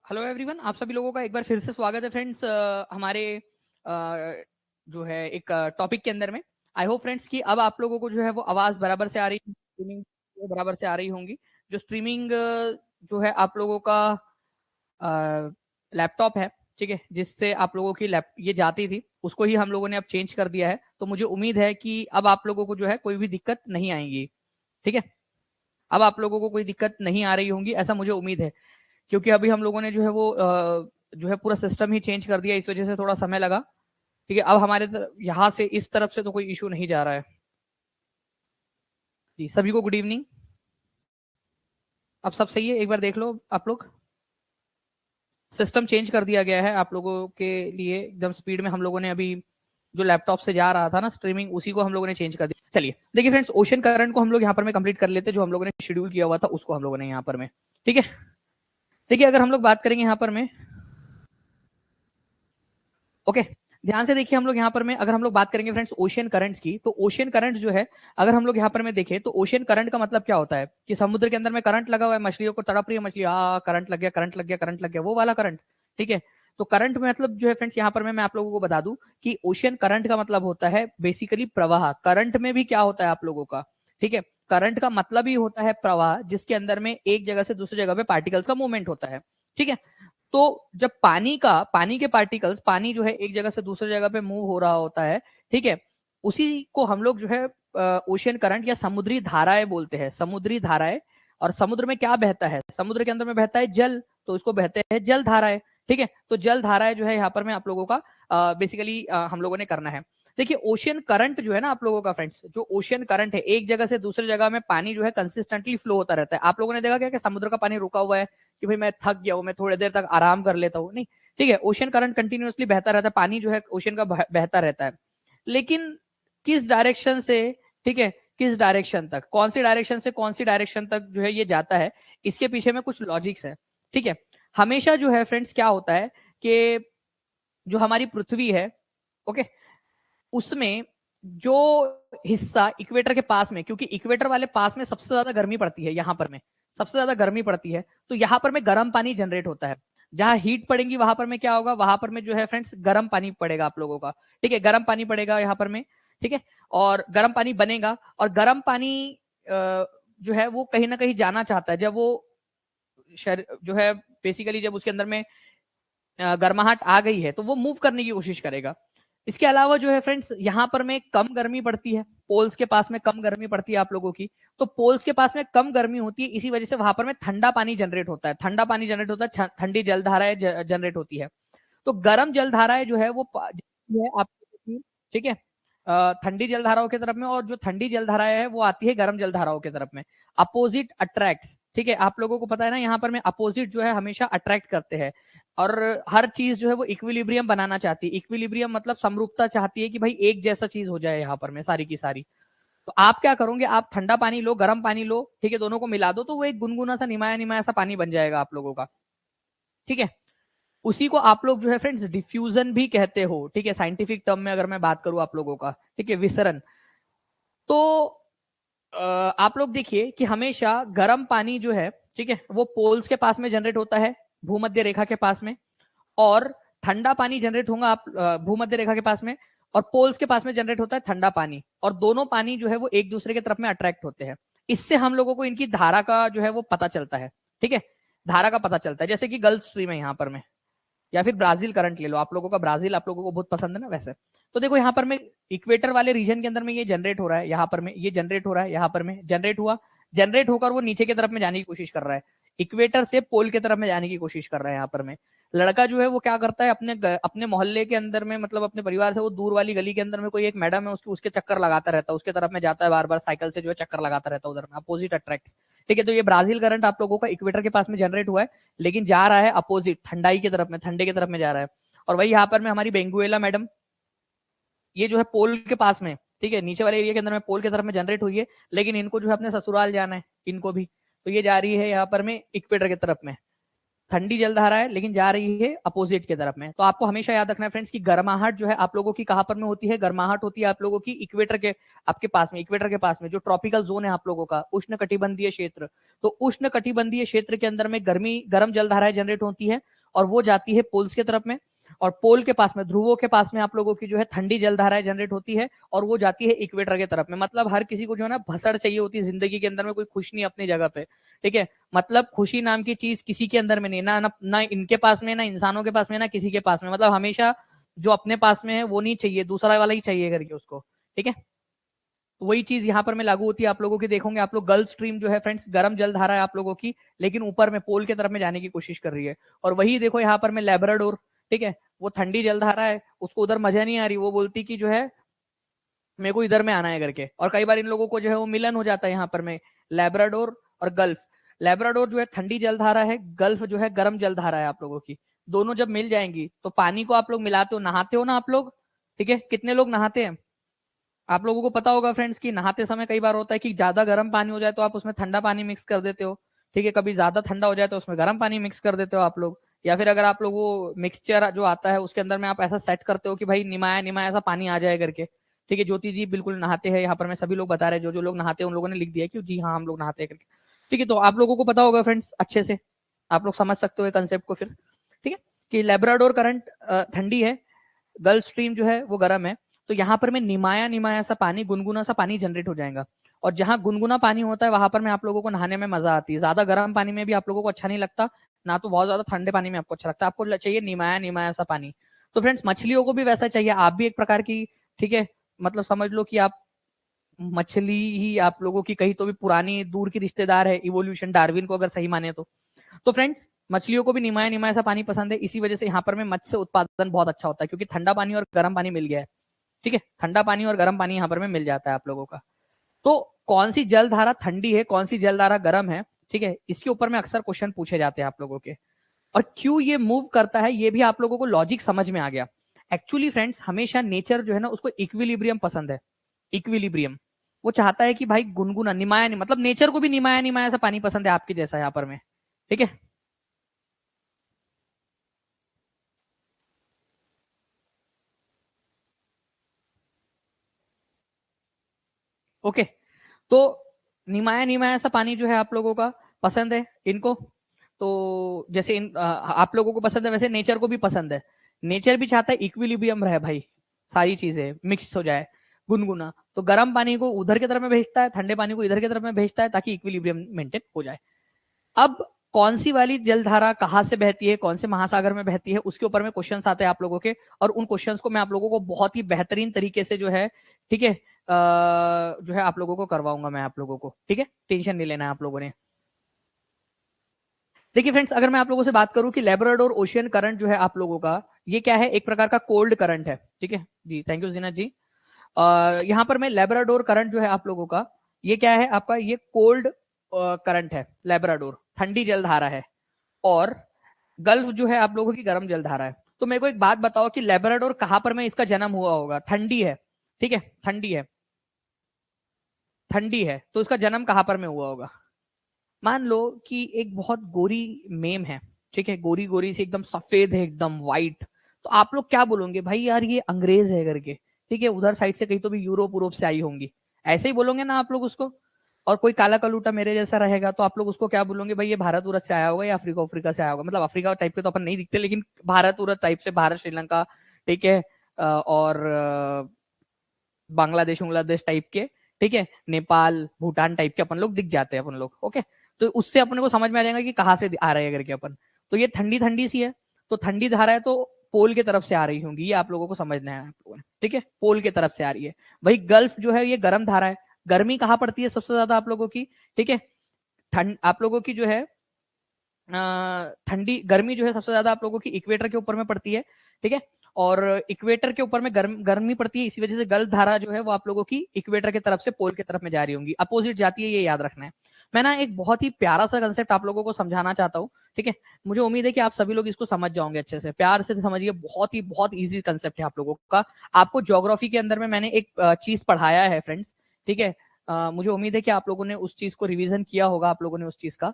Hello everyone, आप सभी लोगों का एक बार फिर से स्वागत है फ्रेंड्स हमारे जो है एक टॉपिक के अंदर में। आई होप फ्रेंड्स कि अब आप लोगों को जो है वो आवाज बराबर से आ रही, स्ट्रीमिंग बराबर से आ रही होंगी। जो स्ट्रीमिंग जो है आप लोगों का लैपटॉप है, ठीक है, जिससे आप लोगों की लैप ये जाती थी, उसको ही हम लोगों ने अब चेंज कर दिया है। तो मुझे उम्मीद है कि अब आप लोगों को जो है कोई भी दिक्कत नहीं आएगी, ठीक है। अब आप लोगों को कोई दिक्कत नहीं आ रही होंगी, ऐसा मुझे उम्मीद है, क्योंकि अभी हम लोगों ने जो है वो जो है पूरा सिस्टम ही चेंज कर दिया, इस वजह से थोड़ा समय लगा। ठीक है, अब हमारे यहाँ से इस तरफ से तो कोई इशू नहीं जा रहा है जी। सभी को गुड इवनिंग। अब सब सही है, एक बार देख लो आप लोग। सिस्टम चेंज कर दिया गया है आप लोगों के लिए एकदम स्पीड में। हम लोगों ने अभी जो लैपटॉप से जा रहा था ना स्ट्रीमिंग, उसी को हम लोगों ने चेंज कर दिया। चलिए देखिए फ्रेंड्स, ओशन करंट को हम लोग यहाँ पर में कंप्लीट कर लेते, जो हम लोगों ने शेड्यूल किया हुआ था उसको हम लोगों ने यहाँ पर में, ठीक है। देखिए अगर हम लोग बात करेंगे यहाँ पर में, ओके, ध्यान से देखिए हम लोग यहाँ पर में अगर हम लोग बात करेंगे फ्रेंड्स ओशियन करंट्स की, तो ओशियन करंट जो है अगर हम लोग यहाँ पर में देखें तो ओशियन करंट का मतलब क्या होता है कि समुद्र के अंदर में करंट लगा हुआ है, मछलियों को तड़प रही है मछली, करंट लग गया करंट लग गया करंट लग गया, वो वाला करंट, ठीक है। तो करंट में मतलब जो है फ्रेंड्स यहाँ पर मैं आप लोगों को बता दूं कि ओशियन करंट का मतलब होता है बेसिकली प्रवाह। करंट में भी क्या होता है आप लोगों का, ठीक है, करंट का मतलब ही होता है प्रवाह, जिसके अंदर में एक जगह से दूसरी जगह पे पार्टिकल्स का मूवमेंट होता है, ठीक है। तो जब पानी के पार्टिकल्स, पानी जो है एक जगह से दूसरी जगह पे मूव हो रहा होता है, ठीक है, उसी को हम लोग जो है ओशियन करंट या समुद्री धाराएं बोलते हैं, समुद्री धाराएं। और समुद्र में क्या बहता है, समुद्र के अंदर में बहता है जल, तो इसको बहते हैं जल धाराएं, ठीक है। तो जल धाराएं जो है यहाँ पर मैं आप लोगों का बेसिकली हम लोगों ने करना है। देखिए ओशियन करंट जो है ना आप लोगों का फ्रेंड्स, जो ओशियन करंट है, एक जगह से दूसरी जगह में पानी जो है कंसिस्टेंटली फ्लो होता रहता है। आप लोगों ने देखा क्या कि समुद्र का पानी रुका हुआ है कि भाई मैं थक गया हूं, मैं थोड़ी देर तक आराम कर लेता हूँ, नहीं, ठीक है। ओशियन करंट कंटिन्यूअसली बहता रहता है, पानी जो है ओशियन का बहता रहता है, लेकिन किस डायरेक्शन से, ठीक है, किस डायरेक्शन तक, कौन सी डायरेक्शन से कौन सी डायरेक्शन तक जो है ये जाता है, इसके पीछे में कुछ लॉजिक्स है, ठीक है। हमेशा जो है फ्रेंड्स क्या होता है कि जो हमारी पृथ्वी है, ओके, उसमें जो हिस्सा इक्वेटर के पास में, क्योंकि इक्वेटर वाले पास में सबसे ज्यादा गर्मी पड़ती है, यहाँ पर में सबसे ज्यादा गर्मी पड़ती है, तो यहाँ पर में गर्म पानी जनरेट होता है। जहां हीट पड़ेगी वहां पर में क्या होगा, वहां पर में जो है फ्रेंड्स गर्म पानी पड़ेगा आप लोगों का, ठीक है, गर्म पानी पड़ेगा यहाँ पर में, ठीक है। और गर्म पानी बनेगा, और गर्म पानी जो है वो कहीं ना कहीं जाना चाहता है, जब वो जो है बेसिकली जब उसके अंदर में गर्माहट आ गई है तो वो मूव करने की कोशिश करेगा। इसके अलावा जो है फ्रेंड्स यहाँ पर में कम गर्मी पड़ती है, पोल्स के पास में कम गर्मी पड़ती है आप लोगों की, तो पोल्स के पास में कम गर्मी होती है, इसी वजह से वहां पर में ठंडा पानी जनरेट होता है, ठंडा पानी जनरेट होता है, ठंडी जलधाराएं जनरेट होती है। तो गर्म जलधाराएं जो है वो है आप, ठीक है, ठंडी जलधाराओं की तरफ में, और जो ठंडी जलधाराएं है वो आती है गर्म जलधाराओं की तरफ में। अपोजिट अट्रैक्ट्स, ठीक है, आप लोगों को पता है ना, यहाँ पर में अपोजिट जो है हमेशा अट्रैक्ट करते हैं, और हर चीज जो है वो इक्विलिब्रियम बनाना चाहती है। इक्विलिब्रियम मतलब समरूपता चाहती है कि भाई एक जैसा चीज हो जाए यहाँ पर में सारी की सारी। तो आप क्या करोगे, आप ठंडा पानी लो गर्म पानी लो, ठीक है, दोनों को मिला दो तो वो एक गुनगुना सा निमाया निमाया सा पानी बन जाएगा आप लोगों का, ठीक है। उसी को आप लोग जो है फ्रेंड्स डिफ्यूजन भी कहते हो, ठीक है, साइंटिफिक टर्म में अगर मैं बात करूं आप लोगों का, ठीक है, विसरण। तो आप लोग देखिए कि हमेशा गर्म पानी जो है, ठीक है, वो पोल्स के पास में जनरेट होता है, भूमध्य रेखा के पास में, और ठंडा पानी जनरेट होगा आप भूमध्य रेखा के पास में, और पोल्स के पास में जनरेट होता है ठंडा पानी, और दोनों पानी जो है वो एक दूसरे की तरफ में अट्रैक्ट होते हैं। इससे हम लोगों को इनकी धारा का जो है वो पता चलता है, ठीक है, धारा का पता चलता है, जैसे कि गल्फ स्ट्रीम है यहाँ पर में, या फिर ब्राजील करंट ले लो, आप लोगों का ब्राजील आप लोगों को बहुत पसंद है ना वैसे। तो देखो यहाँ पर में इक्वेटर वाले रीजन के अंदर में ये जनरेट हो रहा है, यहाँ पर में ये जनरेट हो रहा है, यहाँ पर में जनरेट हुआ, जनरेट होकर वो नीचे की तरफ में जाने की कोशिश कर रहा है, इक्वेटर से पोल की तरफ में जाने की कोशिश कर रहा है। यहाँ पर में लड़का जो है वो क्या करता है, अपने मोहल्ले के अंदर में, मतलब अपने परिवार से वो दूर वाली गली के अंदर में कोई एक मैडम है, उसके चक्कर लगाता रहता है, उसके तरफ में जाता है बार बार साइकिल से जो है चक्कर लगाता रहता है उधर में, अपोजिट अट्रैक्ट, ठीक है। तो ये ब्राजील करंट आप लोगों का इक्वेटर के पास में जनरेट हुआ है, लेकिन जा रहा है अपोजिट ठंडाई की तरफ में, ठंडे की तरफ में जा रहा है। और वही यहाँ पर में हमारी बेंगुएला मैडम, ये जो है पोल के पास में, ठीक है, नीचे वाले एरिया के अंदर में पोल की तरफ में जनरेट हुई है, लेकिन इनको जो है अपने ससुराल जाना है इनको भी, तो ये जा रही है यहाँ पर में इक्वेटर की तरफ में, ठंडी जलधारा है लेकिन जा रही है अपोजिट की तरफ में। तो आपको हमेशा याद रखना है फ्रेंड्स कि गर्माहट जो है आप लोगों की कहां पर में होती है, गर्माहट होती है आप लोगों की इक्वेटर के आपके पास में, इक्वेटर के पास में जो ट्रॉपिकल जोन है आप लोगों का, उष्ण कटिबंधीय क्षेत्र। तो उष्ण कटिबंधीय क्षेत्र के अंदर में गर्म जलधाराएं जनरेट होती है, और वो जाती है पोल्स की तरफ में, और पोल के पास में, ध्रुवों के पास में आप लोगों की जो है ठंडी जलधाराएं जनरेट होती है और वो जाती है इक्वेटर की तरफ में। मतलब हर किसी को जो है ना भसड़ चाहिए होती है जिंदगी के अंदर में, कोई खुश नहीं अपनी जगह पे, ठीक है। मतलब खुशी नाम की चीज किसी के अंदर में नहीं, ना इनके पास में, ना इंसानों के पास में, ना किसी के पास में। मतलब हमेशा जो अपने पास में है वो नहीं चाहिए, दूसरा वाला ही चाहिए करके उसको, ठीक है। तो वही चीज यहाँ पर में लागू होती है आप लोगों की। देखोगे आप लोग गल्फ स्ट्रीम जो है फ्रेंड्स, गर्म जलधारा है आप लोगों की, लेकिन ऊपर में पोल की तरफ में जाने की कोशिश कर रही है। और वही देखो यहाँ पर में लेब्राडोर, ठीक है, वो ठंडी जलधारा है, उसको उधर मजा नहीं आ रही, वो बोलती कि जो है मेरे को इधर में आना है करके। और कई बार इन लोगों को जो है वो मिलन हो जाता है यहाँ पर में, लेब्राडोर और गल्फ। लेब्राडोर जो है ठंडी जलधारा है, गल्फ जो है गर्म जलधारा है आप लोगों की। दोनों जब मिल जाएंगी तो पानी को आप लोग मिलाते हो, नहाते हो ना आप लोग, ठीक है। कितने लोग नहाते हैं? आप लोगों को पता होगा फ्रेंड्स कि नहाते समय कई बार होता है कि ज्यादा गर्म पानी हो जाए तो आप उसमें ठंडा पानी मिक्स कर देते हो, ठीक है। कभी ज्यादा ठंडा हो जाए तो उसमें गर्म पानी मिक्स कर देते हो आप लोग। या फिर अगर आप लोग वो मिक्सचर जो आता है उसके अंदर में आप ऐसा सेट करते हो कि भाई निमाया निमाया ऐसा पानी आ जाए करके, ठीक है। ज्योति जी बिल्कुल नहाते हैं यहाँ पर, मैं सभी लोग बता रहे हैं, जो जो लोग नहाते हैं उन लोगों ने लिख दिया कि जी हाँ हम लोग नहाते हैं करके, ठीक है। तो आप लोगों को पता होगा फ्रेंड्स अच्छे से, आप लोग समझ सकते हो कंसेप्ट को फिर, ठीक है। कि लेब्राडोर करंट ठंडी है, गल्फ स्ट्रीम जो है वो गर्म है। तो यहाँ पर में निमाया निमाया सा पानी, गुनगुना सा पानी जनरेट हो जाएगा। और जहां गुनगुना पानी होता है वहां पर में आप लोगों को नहाने में मजा आती है। ज्यादा गर्म पानी में भी आप लोगों को अच्छा नहीं लगता, ना तो बहुत ज्यादा ठंडे पानी में आपको अच्छा लगता है, आपको चाहिए निमाया निमाया सा पानी। तो फ्रेंड्स मछलियों को भी वैसा चाहिए, आप भी एक प्रकार की, ठीक है, मतलब समझ लो कि आप मछली ही आप लोगों की कहीं तो भी पुरानी दूर की रिश्तेदार है, इवोल्यूशन डार्विन को अगर सही माने तो। तो फ्रेंड्स मछलियों को भी निमाया निमाया सा पानी पसंद है, इसी वजह से यहाँ पर में मत्स्य उत्पादन बहुत अच्छा होता है, क्योंकि ठंडा पानी और गर्म पानी मिल गया है, ठीक है। ठंडा पानी और गर्म पानी यहाँ पर में मिल जाता है आप लोगों का। तो कौन सी जलधारा ठंडी है, कौन सी जलधारा गर्म है, ठीक है, इसके ऊपर में अक्सर क्वेश्चन पूछे जाते हैं आप लोगों के। और क्यों ये मूव करता है ये भी आप लोगों को लॉजिक समझ में आ गया। एक्चुअली फ्रेंड्स हमेशा नेचर जो है ना उसको इक्विलिब्रियम पसंद है, इक्विलिब्रियम। वो चाहता है कि भाई गुनगुना निमाया नहीं, मतलब नेचर को भी निमाया निमाया सा पानी पसंद है आपके जैसा यहाँ पर में, ठीक है। ओके, तो निमाया निमाया सा पानी जो है आप लोगों का पसंद है इनको। तो जैसे आप लोगों को पसंद है वैसे नेचर को भी पसंद है। नेचर भी चाहता है इक्विलिब्रियम रहे भाई, सारी चीजें मिक्स हो जाए, गुनगुना। तो गर्म पानी को उधर की तरफ में भेजता है, ठंडे पानी को इधर की तरफ में भेजता है, ताकि इक्विलिब्रियम मेंटेन हो जाए। अब कौन सी वाली जलधारा कहाँ से बहती है, कौन से महासागर में बहती है, उसके ऊपर में क्वेश्चंस आते हैं आप लोगों के। और उन क्वेश्चंस को मैं आप लोगों को बहुत ही बेहतरीन तरीके से जो है, ठीक है, जो है आप लोगों को करवाऊंगा मैं आप लोगों को, ठीक है। टेंशन नहीं लेना है आप लोगों ने। देखिए फ्रेंड्स अगर मैं आप लोगों से बात करूं कि लेब्राडोर ओशियन करंट जो है आप लोगों का, ये क्या है, एक प्रकार का कोल्ड करंट है, ठीक है जी। थैंक यू जीना जी। यहाँ पर मैं लेब्राडोर करंट जो है आप लोगों का, ये क्या है आपका, ये कोल्ड करंट है। लेब्राडोर ठंडी जलधारा है, और गल्फ जो है आप लोगों की गर्म जलधारा है। तो मेरे को एक बात बताओ कि लेब्राडोर कहां पर में इसका जन्म हुआ होगा, ठंडी है, ठीक है, ठंडी है, ठंडी है, तो इसका जन्म कहां पर में हुआ होगा। मान लो कि एक बहुत गोरी मेम है, ठीक है, गोरी गोरी से एकदम सफेद है, एकदम व्हाइट। तो आप लोग क्या बोलोगे, भाई यार ये अंग्रेज है करके, ठीक है, उधर साइड से कहीं तो भी यूरोप यूरोप से आई होंगी, ऐसे ही बोलोगे ना आप लोग उसको। और कोई काला कलूटा मेरे जैसा रहेगा तो आप लोग उसको क्या बोलोगे, भाई ये भारत उरत से आया होगा या अफ्रीका अफ्रीका से आया होगा। मतलब अफ्रीका टाइप के तो अपन नहीं दिखते, लेकिन भारत उरत टाइप से, भारत श्रीलंका, ठीक है, और बांग्लादेश बांग्लादेश टाइप के, ठीक है, नेपाल भूटान टाइप के अपन लोग दिख जाते हैं अपन लोग, ओके। तो उससे अपने को समझ में आ जाएगा कि कहाँ से आ रहे हैं करके अपन। तो ये ठंडी ठंडी सी है, तो ठंडी धारा है, तो पोल की तरफ से आ रही होंगी, ये आप लोगों को समझना है आप लोगों ने, ठीक है, पोल की तरफ से आ रही है। वही गल्फ जो है ये गर्म धारा है। गर्मी कहाँ पड़ती है सबसे ज्यादा आप लोगों की, ठीक है, ठंड आप लोगों की जो है ठंडी गर्मी जो है सबसे ज्यादा आप लोगों की इक्वेटर के ऊपर में पड़ती है, ठीक है। और इक्वेटर के ऊपर में गर्मी पड़ती है, इसी वजह से गल्फ धारा जो है वो आप लोगों की इक्वेटर की तरफ से पोल की तरफ में जा रही होंगी, अपोजिट जाती है, ये याद रखना है। मैं ना एक बहुत ही प्यारा सा कंसेप्ट आप लोगों को समझाना चाहता हूँ, ठीक है। मुझे उम्मीद है कि आप सभी लोग इसको समझ जाओगे अच्छे से, प्यार से समझिए, बहुत ईजी कंसेप्ट है आप लोगों का। आपको ज्योग्राफी के अंदर में मैंने एक चीज पढ़ाया है फ्रेंड्स, ठीक है। मुझे उम्मीद है कि आप लोगों ने उस चीज को रिवीजन किया होगा, आप लोगों ने उस चीज का,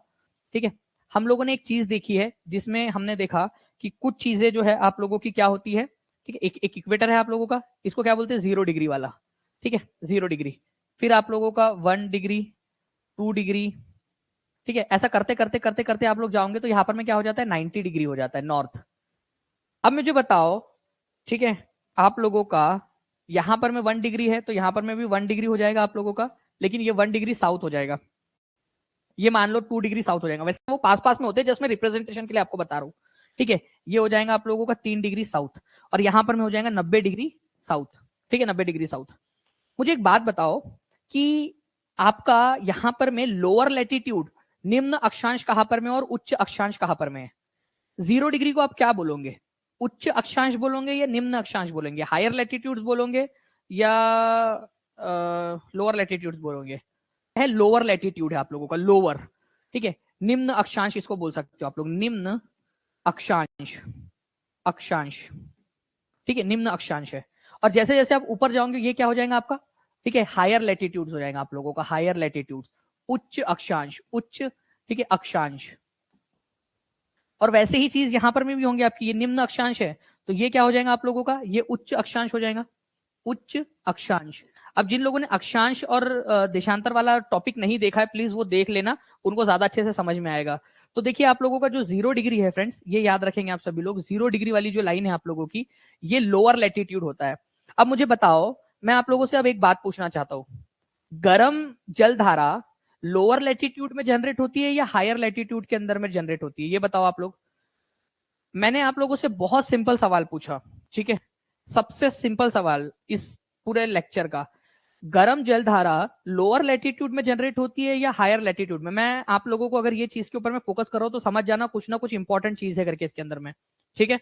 ठीक है। हम लोगों ने एक चीज देखी है जिसमें हमने देखा कि कुछ चीजें जो है आप लोगों की क्या होती है, ठीक है। एक इक्वेटर है आप लोगों का, इसको क्या बोलते हैं, 0 डिग्री वाला, ठीक है, 0 डिग्री। फिर आप लोगों का 1 डिग्री, 2 डिग्री, ठीक है, ऐसा करते करते करते करते आप लोग जाओगे तो यहाँ पर में क्या हो जाता है 90 डिग्री हो जाता है नॉर्थ। अब मुझे बताओ, ठीक है, आप लोगों का यहां पर में 1 डिग्री है तो यहां पर में भी 1 डिग्री हो जाएगा आप लोगों का, लेकिन ये 1 डिग्री साउथ हो जाएगा, ये मान लो 2 डिग्री साउथ हो जाएगा। वैसे वो पास पास में होते हैं, जस्ट मैं रिप्रेजेंटेशन के लिए आपको बता रहा हूं। ठीक है, ये हो जाएगा आप लोगों का 3 डिग्री साउथ, और यहां पर में हो जाएगा 90 डिग्री साउथ। ठीक है, 90 डिग्री साउथ। मुझे एक बात बताओ कि आपका यहां पर में लोअर लैटिट्यूड, निम्न अक्षांश कहां पर में और उच्च अक्षांश कहां पर में है? 0 डिग्री को आप क्या बोलोगे? उच्च अक्षांश बोलोगे या निम्न अक्षांश बोलेंगे? हायर लैटिट्यूड्स बोलोगे या लोअर लैटिट्यूड्स बोलोगे? है लोअर लैटिट्यूड है आप लोगों का, लोअर। ठीक है, निम्न अक्षांश इसको बोल सकते हो आप लोग, निम्न अक्षांश, अक्षांश। ठीक है, निम्न अक्षांश है। और जैसे जैसे आप ऊपर जाओगे ये क्या हो जाएगा आपका? ठीक है, हायर लैटिट्यूड्स हो जाएगा आप लोगों का, हायर लैटिट्यूड्स, उच्च अक्षांश, उच्च, ठीक है, अक्षांश। और वैसे ही चीज यहां पर में भी होंगे आपकी, ये निम्न अक्षांश है तो ये क्या हो जाएगा आप लोगों का? ये उच्च अक्षांश हो जाएगा, उच्च अक्षांश। अब जिन लोगों ने अक्षांश और देशांतर वाला टॉपिक नहीं देखा है प्लीज वो देख लेना, उनको ज्यादा अच्छे से समझ में आएगा। तो देखिए आप लोगों का जो 0 डिग्री है फ्रेंड्स, ये याद रखेंगे आप सभी लोग, 0 डिग्री वाली जो लाइन है आप लोगों की, ये लोअर लैटिट्यूड होता है। अब मुझे बताओ, मैं आप लोगों से अब एक बात पूछना चाहता हूं, गर्म जलधारा लोअर लैटिट्यूड में जनरेट होती है या हायर लैटिट्यूड के अंदर में जनरेट होती है? ये बताओ आप लोग। मैंने आप लोगों से बहुत सिंपल सवाल पूछा, ठीक है, सबसे सिंपल सवाल इस पूरे लेक्चर का, गर्म जलधारा लोअर लैटिट्यूड में जनरेट होती है या हायर लैटिट्यूड में? मैं आप लोगों को अगर ये चीज के ऊपर मैं फोकस कर रहा हूं तो समझ जाना कुछ ना कुछ इंपॉर्टेंट चीज है करके इसके अंदर में। ठीक है,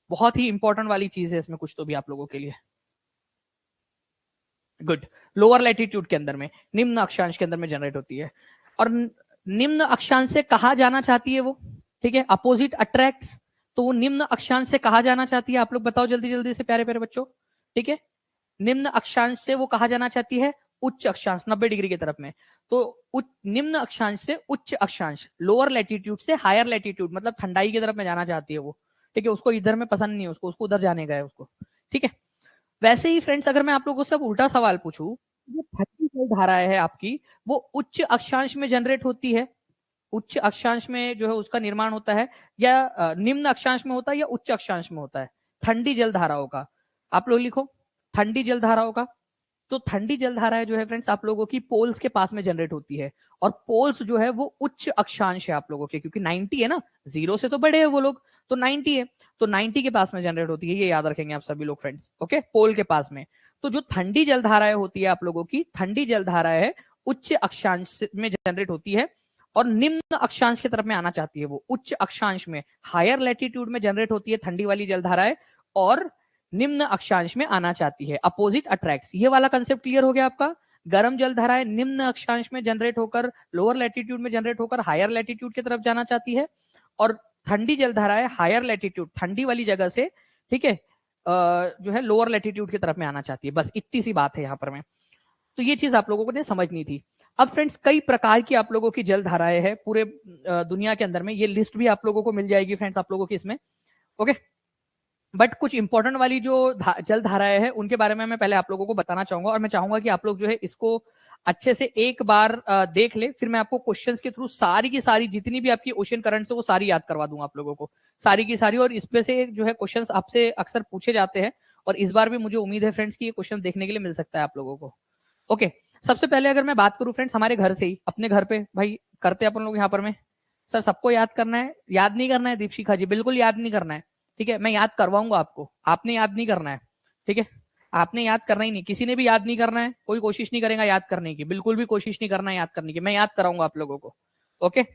बहुत ही इंपॉर्टेंट वाली चीज है इसमें कुछ तो भी आप लोगों के लिए। गुड, लोअर लैटिट्यूड के अंदर में, निम्न अक्षांश के अंदर में जनरेट होती है। और निम्न अक्षांश से कहा जाना चाहती है वो, ठीक है, अपोजिट अट्रैक्ट्स, तो वो निम्न अक्षांश से कहा जाना चाहती है, आप लोग बताओ जल्दी जल्दी से प्यारे प्यारे बच्चों। ठीक है, निम्न अक्षांश से वो कहा जाना चाहती है उच्च अक्षांश, 90 डिग्री की तरफ में। तो निम्न अक्षांश से उच्च अक्षांश, लोअर लैटिट्यूड से हायर लैटिट्यूड, मतलब ठंडाई की तरफ में जाना चाहती है वो। ठीक है, उसको इधर में पसंद नहीं है, उसको उसको उधर जाने का है उसको। ठीक है, वैसे ही फ्रेंड्स अगर मैं आप लोगों से अब उल्टा सवाल पूछूं, जो ठंडी जल धाराएं है आपकी, वो उच्च अक्षांश में जनरेट होती है, उच्च अक्षांश में जो है उसका निर्माण होता है, या निम्न अक्षांश में होता है या उच्च अक्षांश में होता है ठंडी जल धाराओं का? आप लोग लिखो, ठंडी जल धाराओं का। तो ठंडी जल धाराएं जो है फ्रेंड्स आप लोगों की पोल्स के पास में जनरेट होती है, और पोल्स जो है वो उच्च अक्षांश है आप लोगों के, क्योंकि 90 है ना, 0 से तो बड़े है वो लोग, तो 90 है, तो 90 के पास में जनरेट होती है, ये याद रखेंगे आप सभी लोग फ्रेंड्स। ओके, पोल के पास में। तो जो ठंडी जल धाराएं होती है आप लोगों की, ठंडी जल धाराएं है उच्च अक्षांश में जनरेट होती है, और निम्न अक्षांश की तरफ में आना चाहती है वो उच्च अक्षांश में, हायर लैटिट्यूड में जनरेट होती है ठंडी वाली जलधाराएं, और निम्न अक्षांश में आना चाहती है, अपोजिट अट्रैक्ट्स। ये वाला कंसेप्ट क्लियर हो गया आपका? गर्म जलधाराएं निम्न अक्षांश में जनरेट होकर, लोअर लैटिट्यूड में जनरेट होकर हायर लैटिट्यूड की तरफ जाना चाहती है, और ठंडी जलधाराएं हायर लैटिट्यूड, ठंडी वाली जगह से, ठीक है, जो है लोअर लैटिट्यूड की तरफ में आना चाहती है। बस इतनी सी बात है यहाँ पर में। तो ये चीज आप लोगों को ने समझनी थी। अब फ्रेंड्स कई प्रकार की आप लोगों की जल धाराएं है पूरे दुनिया के अंदर में, ये लिस्ट भी आप लोगों को मिल जाएगी फ्रेंड्स आप लोगों की इसमें। ओके, बट कुछ इंपॉर्टेंट वाली जो जल धाराएं है उनके बारे में मैं पहले आप लोगों को बताना चाहूंगा, और मैं चाहूंगा कि आप लोग जो है इसको अच्छे से एक बार देख ले, फिर मैं आपको क्वेश्चंस के थ्रू सारी की सारी जितनी भी आपकी ओशन करंट है वो सारी याद करवा दूंगा आप लोगों को, सारी की सारी। और इसमें से जो है क्वेश्चंस आपसे अक्सर पूछे जाते हैं, और इस बार भी मुझे उम्मीद है फ्रेंड्स की ये क्वेश्चन देखने के लिए मिल सकता है आप लोगों को। ओके, सबसे पहले अगर मैं बात करूं फ्रेंड्स, हमारे घर से ही, अपने घर पे भाई करते हैं अपन लोग यहाँ पर में, सर सबको याद करना है, याद नहीं करना है दीपशिखा जी, बिल्कुल याद नहीं करना है। ठीक है, मैं याद करवाऊंगा आपको, आपने याद नहीं करना है। ठीक है, आपने याद करना ही नहीं, किसी ने भी याद नहीं करना है, कोई कोशिश नहीं करेगा याद करने की, बिल्कुल भी कोशिश नहीं करना है याद करने की, मैं याद कराऊंगा आप लोगों को। ओके,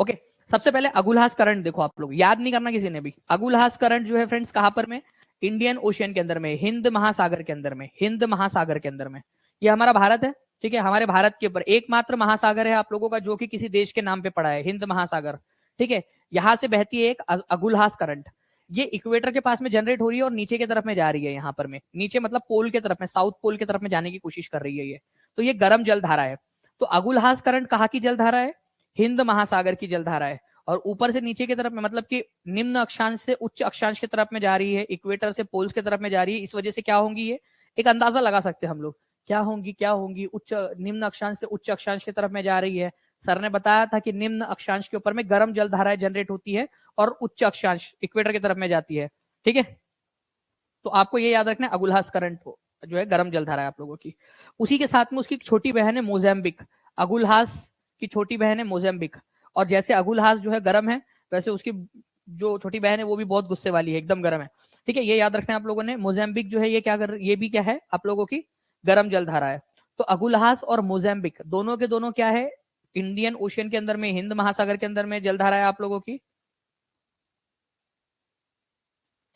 ओके, सबसे पहले अगुलहास करंट देखो, आप लोग याद नहीं करना किसी ने भी। अगुलहास करंट जो है फ्रेंड्स कहां पर में? इंडियन ओशियन के अंदर में, हिंद महासागर के अंदर में, हिंद महासागर के अंदर में। ये हमारा भारत है, ठीक है, हमारे भारत के ऊपर एकमात्र महासागर है आप लोगों का जो कि किसी देश के नाम पे पड़ा है, हिंद महासागर। ठीक है, यहां से बहती है एक अगुलहास करंट, ये इक्वेटर के पास में जनरेट हो रही है और नीचे की तरफ में जा रही है, यहाँ पर में नीचे मतलब पोल के तरफ में, साउथ पोल की तरफ में जाने की कोशिश कर रही है ये। तो ये गर्म जल धारा है। तो अगुलहास करंट कहाँ की जल धारा है? हिंद महासागर की जलधारा है, और ऊपर से नीचे की तरफ में मतलब कि निम्न अक्षांश से उच्च अक्षांश की तरफ में जा रही है, इक्वेटर से पोल्स की तरफ में जा रही है। इस वजह से क्या होंगी ये, एक अंदाजा लगा सकते हैं हम लोग क्या होंगी, क्या होंगी, उच्च निम्न अक्षांश से उच्च अक्षांश की तरफ में जा रही है। सर ने बताया था कि निम्न अक्षांश के ऊपर में गर्म जल धाराएं जनरेट होती है और उच्च अक्षांश इक्वेटर की तरफ में जाती है। ठीक है, तो आपको ये याद रखना है अगुलहास करंट जो है गर्म जल धारा है आप लोगों की। उसी के साथ में उसकी छोटी बहन है मोजेम्बिक। अगुलहास की छोटी बहन है मोजेम्बिक, और जैसे अगुलहास जो है गर्म है, वैसे उसकी जो छोटी बहन है वो भी बहुत गुस्से वाली है, एकदम गर्म है। ठीक है, ये याद रखना है आप लोगों ने। मोजेम्बिक जो है ये क्या कर, ये भी क्या है आप लोगों की गर्म जल धारा है। तो अगुलहास और मोजेम्बिक दोनों के दोनों क्या है, इंडियन ओशियन के अंदर में, हिंद महासागर के अंदर में जलधारा है आप लोगों की।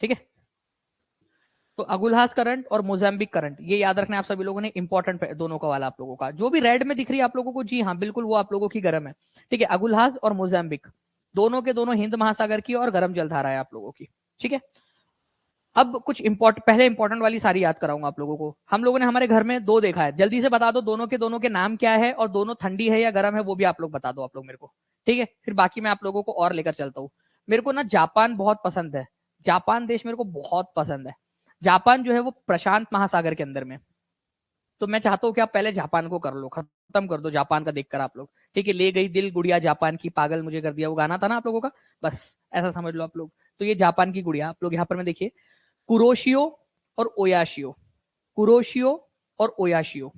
ठीक है, तो अगुलहास करंट और मोजाम्बिक करंट ये याद रखना है आप सभी लोगों ने, इंपॉर्टेंट है दोनों का वाला आप लोगों का। जो भी रेड में दिख रही है आप लोगों को, जी हाँ बिल्कुल वो आप लोगों की गर्म है। ठीक है, अगुलहास और मोजाम्बिक दोनों के दोनों हिंद महासागर की और गर्म जलधारा है आप लोगों की। ठीक है, अब कुछ पहले इंपॉर्टेंट वाली सारी याद कराऊंगा आप लोगों को। हम लोगों ने हमारे घर में दो देखा है, जल्दी से बता दो दोनों के नाम क्या है, और दोनों ठंडी है या गर्म है वो भी आप लोग बता दो आप लोग मेरे को। ठीक है, फिर बाकी मैं आप लोगों को और लेकर चलता हूँ। मेरे को ना जापान बहुत पसंद है, जापान देश मेरे को बहुत पसंद है। जापान जो है वो प्रशांत महासागर के अंदर में, तो मैं चाहता हूँ कि आप पहले जापान को कर लो, खत्म कर दो जापान का देखकर आप लोग। ठीक है, ले गई दिल गुड़िया जापान की, पागल मुझे कर दिया, वो गाना था ना आप लोगों का, बस ऐसा समझ लो आप लोग। तो ये जापान की गुड़िया आप लोग यहाँ पर में देखिए, कुरोशियो और ओयाशियो, कुरोशियो और ओयाशियो।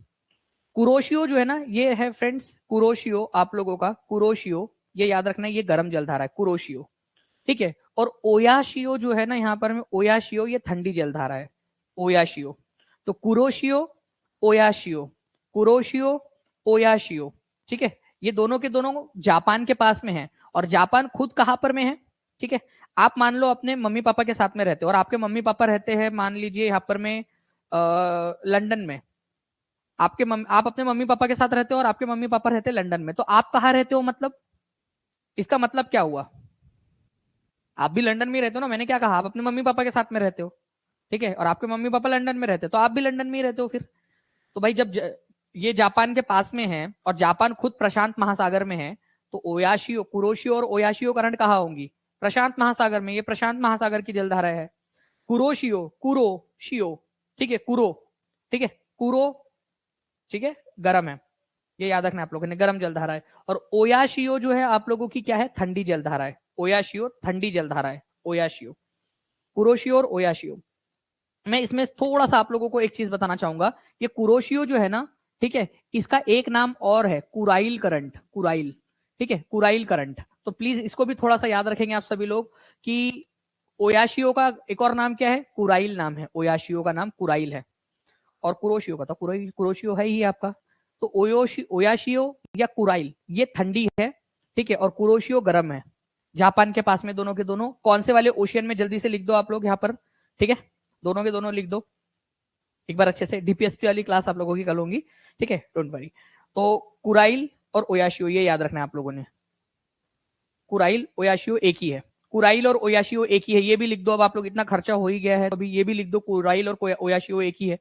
कुरोशियो जो है ना ये है फ्रेंड्स, कुरोशियो आप लोगों का, कुरोशियो ये याद रखना है, ये गर्म जलधारा है कुरोशियो। ठीक है, और ओयाशियो जो है ना यहाँ पर में, ओयाशियो ये ठंडी जलधारा है, ओयाशियो। तो कुरोशियो ओयाशियो, कुरोशियो ओयाशियो। ठीक है, ये दोनों के दोनों जापान के पास में है, और जापान खुद कहां पर में है। ठीक है, आप मान लो अपने मम्मी पापा के साथ में रहते हो, और आपके मम्मी पापा रहते हैं मान लीजिए यहाँ पर में लंदन में। आप अपने मम्मी पापा के साथ रहते हो और आपके मम्मी पापा रहते हैं लंदन में, तो आप कहाँ रहते हो, मतलब इसका मतलब क्या हुआ, आप भी लंदन में रहते हो ना। मैंने क्या कहा, आप अपने मम्मी पापा के साथ में रहते हो, ठीक है, और आपके मम्मी पापा लंदन में रहते हो, तो आप भी लंदन में ही रहते हो फिर। तो भाई जब ये जापान के पास में है और जापान खुद प्रशांत महासागर में है, तो ओयाशियो, कुरोशियो और ओयाशियो करंट कहाँ होंगी, प्रशांत महासागर में। ये प्रशांत महासागर की जलधारा है। कुरोशियो, कुरो शियो, ठीक है, कुरो, ठीक है, कुरो, ठीक है, गर्म है, ये याद रखना आप लोगों ने, गर्म जलधारा है। और ओयाशियो जो है आप लोगों की क्या है, ठंडी जलधारा है। ओयाशियो ठंडी जलधारा है, ओयाशियो, कुरोशियो और ओयाशियो। मैं इसमें थोड़ा सा आप लोगों को एक चीज बताना चाहूंगा, ये कुरोशियो जो है ना, ठीक है, इसका एक नाम और है कुराइल करंट, कुराइल। ठीक है, कुराइल करंट, तो प्लीज इसको भी थोड़ा सा याद रखेंगे आप सभी लोग कि ओयाशियो का एक और नाम क्या है, कुराइल नाम है, ओयाशियो का नाम कुराइल है, और कुरोशियो का तो कुरोशियो है ही आपका। तो ओयाशियो या कुराइल ये ठंडी है, ठीक है, और कुरोशियो गर्म है, जापान के पास में दोनों के दोनों। कौन से वाले ओशियन में, जल्दी से लिख दो आप लोग यहाँ पर। ठीक है, दोनों के दोनों लिख दो एक बार अच्छे से, डीपीएसपी वाली क्लास आप लोगों की कल होंगी, ठीक है, डोंट वरी। तो कुराइल और ओयाशियो ये याद रखना है आप लोगों ने, कुराइल ओयाशियो एक ही है, कुराइल और ओयाशियो एक ही है, ये भी लिख दो। अब आप लोग इतना खर्चा हो ही गया है, अभी ये भी लिख दो, कुराइल और ओयाशियो एक ही है,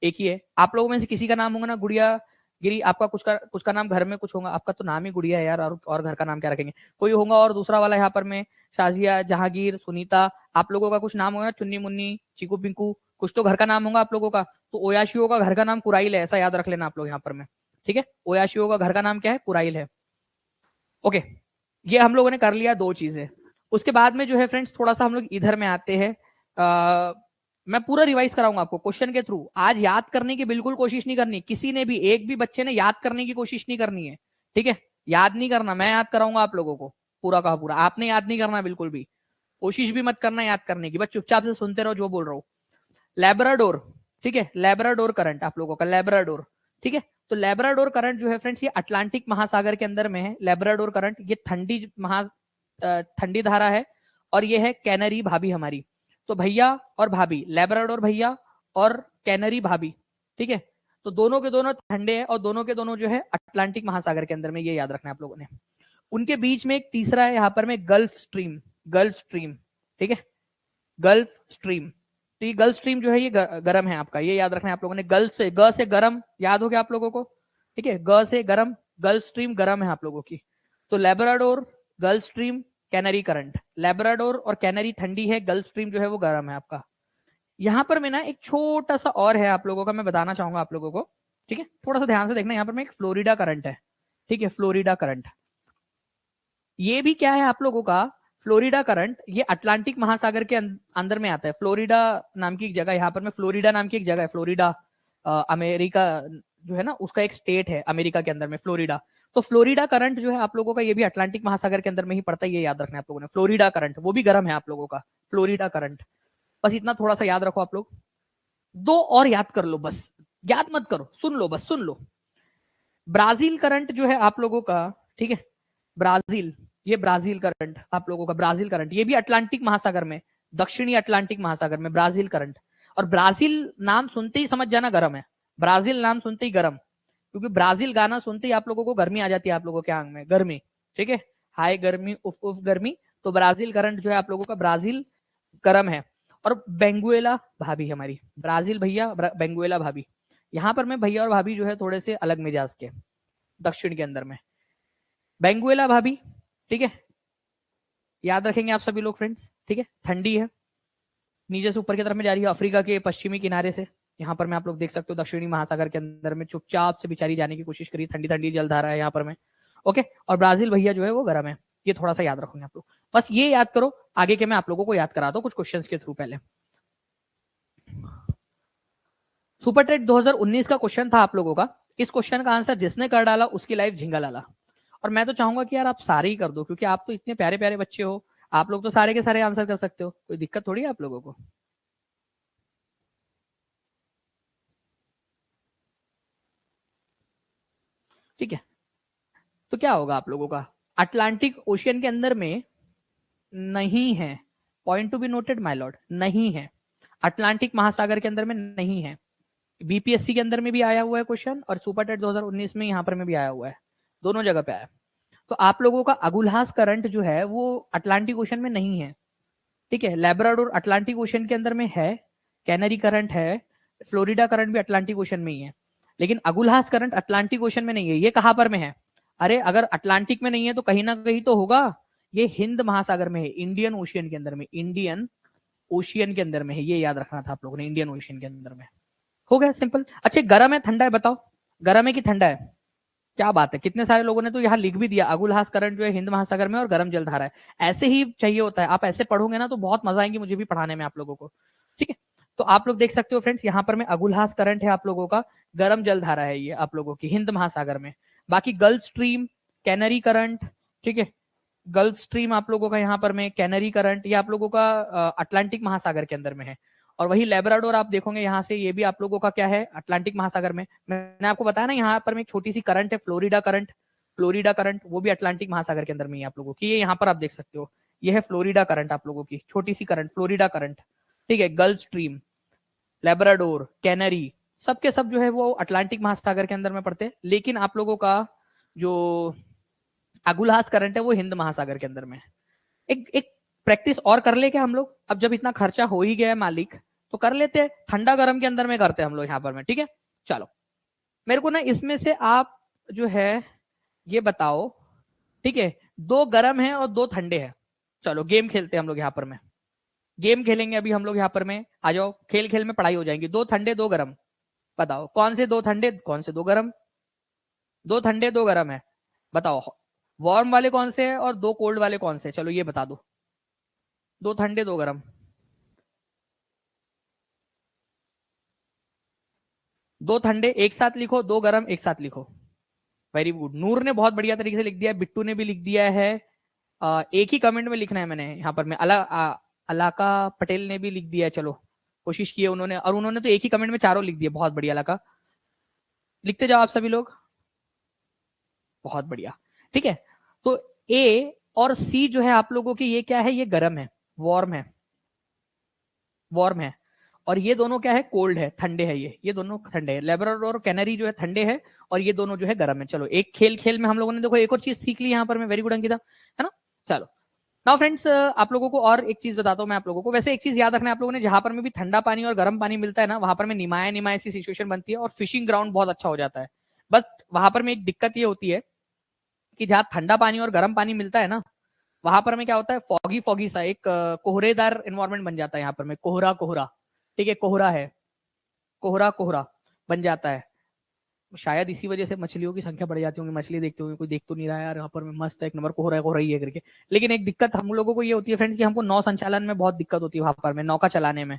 एक ही है। आप लोगों में से किसी का नाम होगा ना गुड़िया गिरी, आपका कुछ का नाम घर में कुछ होगा, आपका तो नाम ही गुड़िया है यार, और घर का नाम क्या रखेंगे, कोई होगा। और दूसरा वाला यहाँ पर में शाजिया, जहांगीर, सुनीता, आप लोगों का कुछ नाम होगा ना, चुन्नी मुन्नी, चीकू पिंकू, कुछ तो घर का नाम होगा आप लोगों का। तो ओयाशियो का घर का नाम कुराइल है, ऐसा याद रख लेना आप लोग यहाँ पर में। ठीक है, ओयाशियो का घर का नाम क्या है, कुराइल है। ओके, ये हम लोगों ने कर लिया दो चीजें। उसके बाद में जो है फ्रेंड्स, थोड़ा सा हम लोग इधर में आते हैं। मैं पूरा रिवाइज कराऊंगा आपको क्वेश्चन के थ्रू। आज याद करने की बिल्कुल कोशिश नहीं करनी, किसी ने भी, एक भी बच्चे ने याद करने की कोशिश नहीं करनी है। ठीक है, याद नहीं करना, मैं याद कराऊंगा आप लोगों को पूरा का पूरा, आपने याद नहीं करना बिल्कुल भी, कोशिश भी मत करना याद करने की, बस चुपचाप से सुनते रहो जो बोल रहा हूँ। लेब्राडोर, ठीक है, लेब्राडोर करंट आप लोगों का, लेब्राडोर। ठीक है, तो लेब्राडोर करंट जो है फ्रेंड्स, ये अटलांटिक महासागर के अंदर में है। लेब्राडोर करंट ये ठंडी धारा है, और ये है कैनरी भाभी हमारी। तो भैया और भाभी, लेब्राडोर भैया और कैनरी भाभी, ठीक है, तो दोनों के दोनों ठंडे हैं, और दोनों के दोनों जो है अटलांटिक महासागर के अंदर में, ये याद रखना है आप लोगों ने। उनके बीच में एक तीसरा है यहाँ पर में, गल्फ स्ट्रीम, गल्फ स्ट्रीम, ठीक है, गल्फ स्ट्रीम। तो ये गल्फ स्ट्रीम जो है ये गर्म है आपका, ये याद रखना है आप लोगों ने। गल्फ से, ग से गर्म याद हो गया आप लोगों को, ठीक है, ग से गर्म, गल्फ स्ट्रीम गर्म है आप लोगों की। तो Labrador, gulf stream, canary current, Labrador और कैनरी ठंडी है, गल्फ स्ट्रीम जो है वो गर्म है आपका। यहाँ पर मैं ना एक छोटा सा और है आप लोगों का, मैं बताना चाहूंगा आप लोगों को। ठीक है, थोड़ा सा ध्यान से देखना, यहाँ पर में एक फ्लोरिडा करंट है, ठीक है, फ्लोरिडा करंट। ये भी क्या है आप लोगों का, फ्लोरिडा करंट, ये अटलांटिक महासागर के अंदर में आता है। फ्लोरिडा नाम की एक जगह, यहाँ पर में फ्लोरिडा नाम की एक जगह है, फ्लोरिडा अमेरिका जो है ना, उसका एक स्टेट है अमेरिका के अंदर में, फ्लोरिडा। तो फ्लोरिडा करंट जो है आप लोगों का, ये भी अटलांटिक महासागर के अंदर में ही पड़ता है, ये याद रखना है आप लोगों ने। फ्लोरिडा करंट वो भी गर्म है आप लोगों का, फ्लोरिडा करंट। बस इतना थोड़ा सा याद रखो आप लोग। दो और याद कर लो बस, याद मत करो, सुन लो, बस सुन लो। ब्राजील करंट जो है आप लोगों का, ठीक है, ब्राजील, ये ब्राजील करंट आप लोगों का, ब्राजील करंट, ये भी अटलांटिक महासागर में, दक्षिणी अटलांटिक महासागर में ब्राजील करंट। और ब्राजील नाम सुनते ही समझ जाना गर्म है, ब्राजील नाम सुनते ही गर्म, क्योंकि ब्राजील गाना सुनते ही आप लोगों को गर्मी आ जाती है, आप लोगों के आंग में गर्मी, ठीक है, हाय गर्मी, उफ उफ गर्मी। तो ब्राजील करंट जो है आप लोगों का, ब्राजील गर्म है। और बेंगुएला भाभी हमारी, ब्राजील भैया, बेंगुएला भाभी, यहाँ पर मैं भैया और भाभी जो है थोड़े से अलग मिजाज के, दक्षिण के अंदर में बेंगुएला भाभी, ठीक है, याद रखेंगे आप सभी लोग फ्रेंड्स, ठीक है। ठंडी है, नीचे से ऊपर की तरफ में जा रही है, अफ्रीका के पश्चिमी किनारे से, यहाँ पर मैं आप लोग देख सकते हो दक्षिणी महासागर के अंदर में चुपचाप से बेचारी जाने की कोशिश करी, ठंडी ठंडी जलधारा है यहाँ पर में, ओके। और ब्राजील भैया जो है वो गर्म है, ये थोड़ा सा याद रखोगे आप लोग, बस ये याद करो, आगे के मैं आप लोगों को याद कराता हूँ कुछ क्वेश्चन के थ्रू। पहले सुपर ट्रेड 2019 का क्वेश्चन था आप लोगों का, इस क्वेश्चन का आंसर जिसने कर डाला उसकी लाइफ झिंगा लाला। और मैं तो चाहूंगा कि यार आप सारे ही कर दो, क्योंकि आप तो इतने प्यारे प्यारे बच्चे हो, आप लोग तो सारे के सारे आंसर कर सकते हो, कोई दिक्कत थोड़ी है आप लोगों को। ठीक है, तो क्या होगा आप लोगों का, अटलांटिक ओशियन के अंदर में नहीं है, point to be noted my Lord, नहीं है, अटलांटिक महासागर के अंदर में नहीं है। बीपीएससी के अंदर में भी आया हुआ है क्वेश्चन, और सुपर टेट 2019 में यहाँ पर में भी आया हुआ है, दोनों जगह पे आया। तो आप लोगों का अगुलहास करंट जो है वो अटलांटिक ओशन में नहीं है, ठीक है। लेब्राडोर अटलांटिक ओशन के अंदर में है, कैनरी करंट है, फ्लोरिडा करंट भी अटलांटिक ओशन में ही है, लेकिन अगुलहास करंट अटलांटिक ओशन में नहीं है। ये कहां पर में है, अरे अगर अटलांटिक में नहीं है तो कहीं ना कहीं तो होगा, ये हिंद महासागर में है, इंडियन ओशियन के अंदर में, इंडियन ओशियन के अंदर में है, ये याद रखना था आप लोगों ने, इंडियन ओशियन के अंदर में। हो गया सिंपल। अच्छा गर्म है ठंडा है बताओ, गर्म है कि ठंडा है, क्या बात है, कितने सारे लोगों ने तो यहाँ लिख भी दिया, अगुलहास करंट जो है हिंद महासागर में और गर्म जलधारा है। ऐसे ही चाहिए होता है, आप ऐसे पढ़ोगे ना तो बहुत मजा आएंगे मुझे भी पढ़ाने में आप लोगों को, ठीक है। तो आप लोग देख सकते हो फ्रेंड्स, यहाँ पर में अगुलहास करंट है आप लोगों का, गर्म जलधारा है ये आप लोगों की हिंद महासागर में। बाकी गल्फ स्ट्रीम, कैनरी करंट, ठीक है, गल्फ स्ट्रीम आप लोगों का यहाँ पर में, कैनरी करंट ये आप लोगों का अटलांटिक महासागर के अंदर में है। और वही लेब्राडोर आप देखोगे यहाँ से, ये भी आप लोगों का क्या है, अटलांटिक महासागर में। मैंने आपको बताया ना यहाँ पर में एक छोटी सी करंट है, फ्लोरिडा करंट, फ्लोरिडा करंट वो भी अटलांटिक महासागर के अंदर में ही आप लोगों की, ये यहाँ पर आप देख सकते हो, ये है फ्लोरिडा करंट आप लोगों की, छोटी सी करंट फ्लोरिडा करंट, ठीक है। गल्फ स्ट्रीम, लेब्राडोर, कैनरी, सबके सब जो है वो अटलांटिक महासागर के अंदर में पड़ते हैं, लेकिन आप लोगों का जो अगुलहास करंट है वो हिंद महासागर के अंदर में। एक एक प्रैक्टिस और कर ले क्या हम लोग, अब जब इतना खर्चा हो ही गया है मालिक, तो कर लेते हैं, ठंडा गर्म के अंदर में करते हैं हम लोग यहाँ पर में, ठीक है। चलो मेरे को ना इसमें से आप जो है ये बताओ, ठीक है, दो गर्म है और दो ठंडे हैं, चलो गेम खेलते हैं हम लोग यहाँ पर में, गेम खेलेंगे अभी हम लोग यहाँ पर में, आ जाओ, खेल खेल में पढ़ाई हो जाएंगी। दो ठंडे दो गर्म, बताओ कौन से दो ठंडे कौन से दो गर्म, दो ठंडे दो गर्म है, बताओ वार्म वाले कौन से हैं और दो कोल्ड वाले कौन से, चलो ये बता दो, दो ठंडे दो गर्म, दो ठंडे एक साथ लिखो, दो गर्म एक साथ लिखो। वेरी गुड, नूर ने बहुत बढ़िया तरीके से लिख दिया है, बिट्टू ने भी लिख दिया है, एक ही कमेंट में लिखना है मैंने यहाँ पर, मैं अलाका पटेल ने भी लिख दिया है, चलो कोशिश की है उन्होंने, और उन्होंने तो एक ही कमेंट में चारों लिख दिए, बहुत बढ़िया अलाका, लिखते जाओ आप सभी लोग, बहुत बढ़िया, ठीक है। तो ए और सी जो है आप लोगों की, ये क्या है, ये गर्म है, वार्म है, वार्म है, और ये दोनों क्या है, कोल्ड है, ठंडे है, ये दोनों ठंडे है, लेब्राडोर और कैनरी जो है ठंडे है, और ये दोनों जो है गर्म है। चलो एक खेल खेल में हम लोगों ने देखो एक और चीज सीख ली यहाँ पर, मैं वेरी गुड अंकिता, है ना। चलो नाउ फ्रेंड्स, आप लोगों को और एक चीज बताता हूँ मैं आप लोगों को, वैसे एक चीज याद रखना है आप लोगों ने, जहां पर में भी ठंडा पानी और गर्म पानी मिलता है ना, वहां पर में निमाया निमाया सी सिचुएशन बनती है और फिशिंग ग्राउंड बहुत अच्छा हो जाता है। बट वहां पर में एक दिक्कत ये होती है कि जहाँ ठंडा पानी और गर्म पानी मिलता है ना, वहां पर में क्या होता है, फॉगी फॉगी सा एक कोहरेदार एनवायरमेंट बन जाता है यहाँ पर में, कोहरा कोहरा, ठीक है, कोहरा है, कोहरा कोहरा बन जाता है। शायद इसी वजह से मछलियों की संख्या बढ़ जाती होगी, मछली देखते होंगे, कोई देख तो नहीं रहा है यार यहाँ पर मस्त है, एक नंबर को रही है करके। लेकिन एक दिक्कत हम लोगों को ये होती है फ्रेंड्स कि हमको नौ संचालन में बहुत दिक्कत होती है वहां पर में, नौका चलाने में,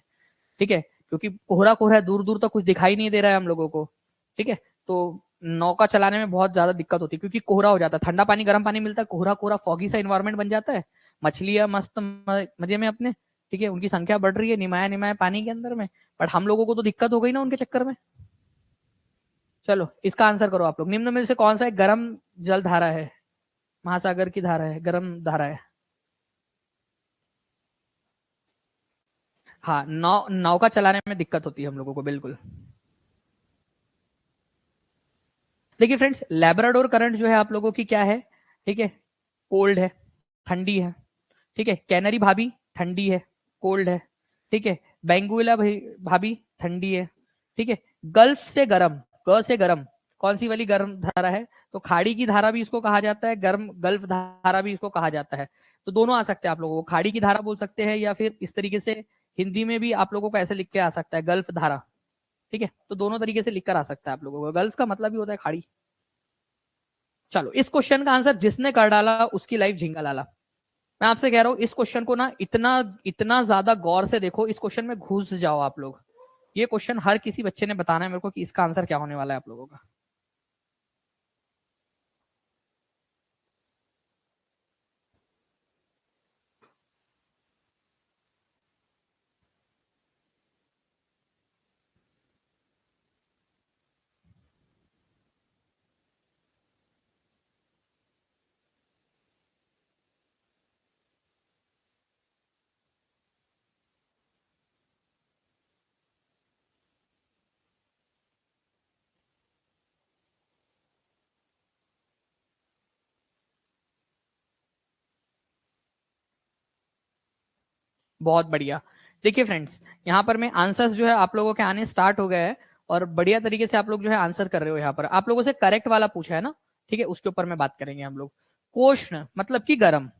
ठीक है, क्योंकि कोहरा है, दूर दूर तक कुछ दिखाई नहीं दे रहा है हम लोगों को, ठीक है। तो नौका चलाने में बहुत ज्यादा दिक्कत होती है क्योंकि कोहरा हो जाता है, ठंडा पानी गर्म पानी मिलता है, कोहरा कोहरा फॉगी सा इन्वायरमेंट बन जाता है, मछलियां मस्त मजे में अपने, ठीक है, उनकी संख्या बढ़ रही है निमाया निमाया पानी के अंदर में, बट हम लोगों को तो दिक्कत हो गई ना उनके चक्कर में। चलो इसका आंसर करो आप लोग, निम्न में से कौन सा एक गर्म जल धारा है, महासागर की धारा है, गर्म धारा है। हाँ, नौका चलाने में दिक्कत होती है हम लोगों को, बिल्कुल। देखिए फ्रेंड्स, लैब्राडोर करंट जो है आप लोगों की क्या है, ठीक है, कोल्ड है, ठंडी है, ठीक है। कैनरी भाभी ठंडी है, कोल्ड है, ठीक है। बेंगुइला भाभी ठंडी है, ठीक है। गल्फ से गर्म, ग से गर्म, कौन सी वाली गर्म धारा है, तो खाड़ी की धारा भी इसको कहा जाता है, गर्म गल्फ धारा भी इसको कहा जाता है। तो दोनों आ सकते हैं आप लोगों को, खाड़ी की धारा बोल सकते हैं, या फिर इस तरीके से हिंदी में भी आप लोगों को ऐसे लिख के आ सकता है, गल्फ धारा, ठीक है। तो दोनों तरीके से लिखकर आ सकता है आप लोगों को, गल्फ का मतलब भी होता है खाड़ी। चलो इस क्वेश्चन का आंसर जिसने कर डाला उसकी लाइफ झिंगा लाला। मैं आपसे कह रहा हूं इस क्वेश्चन को ना इतना इतना ज्यादा गौर से देखो, इस क्वेश्चन में घुस जाओ आप लोग। ये क्वेश्चन हर किसी बच्चे ने बताना है मेरे को कि इसका आंसर क्या होने वाला है आप लोगों का। बहुत बढ़िया। देखिए फ्रेंड्स, यहाँ पर मैं आंसर्स जो है आप लोगों के आने स्टार्ट हो गए हैं, और बढ़िया तरीके से आप लोग जो है आंसर कर रहे हो। यहाँ पर आप लोगों से करेक्ट वाला पूछा है ना, ठीक है, उसके ऊपर में बात करेंगे हम लोग। कोष्ण मतलब कि गर्म,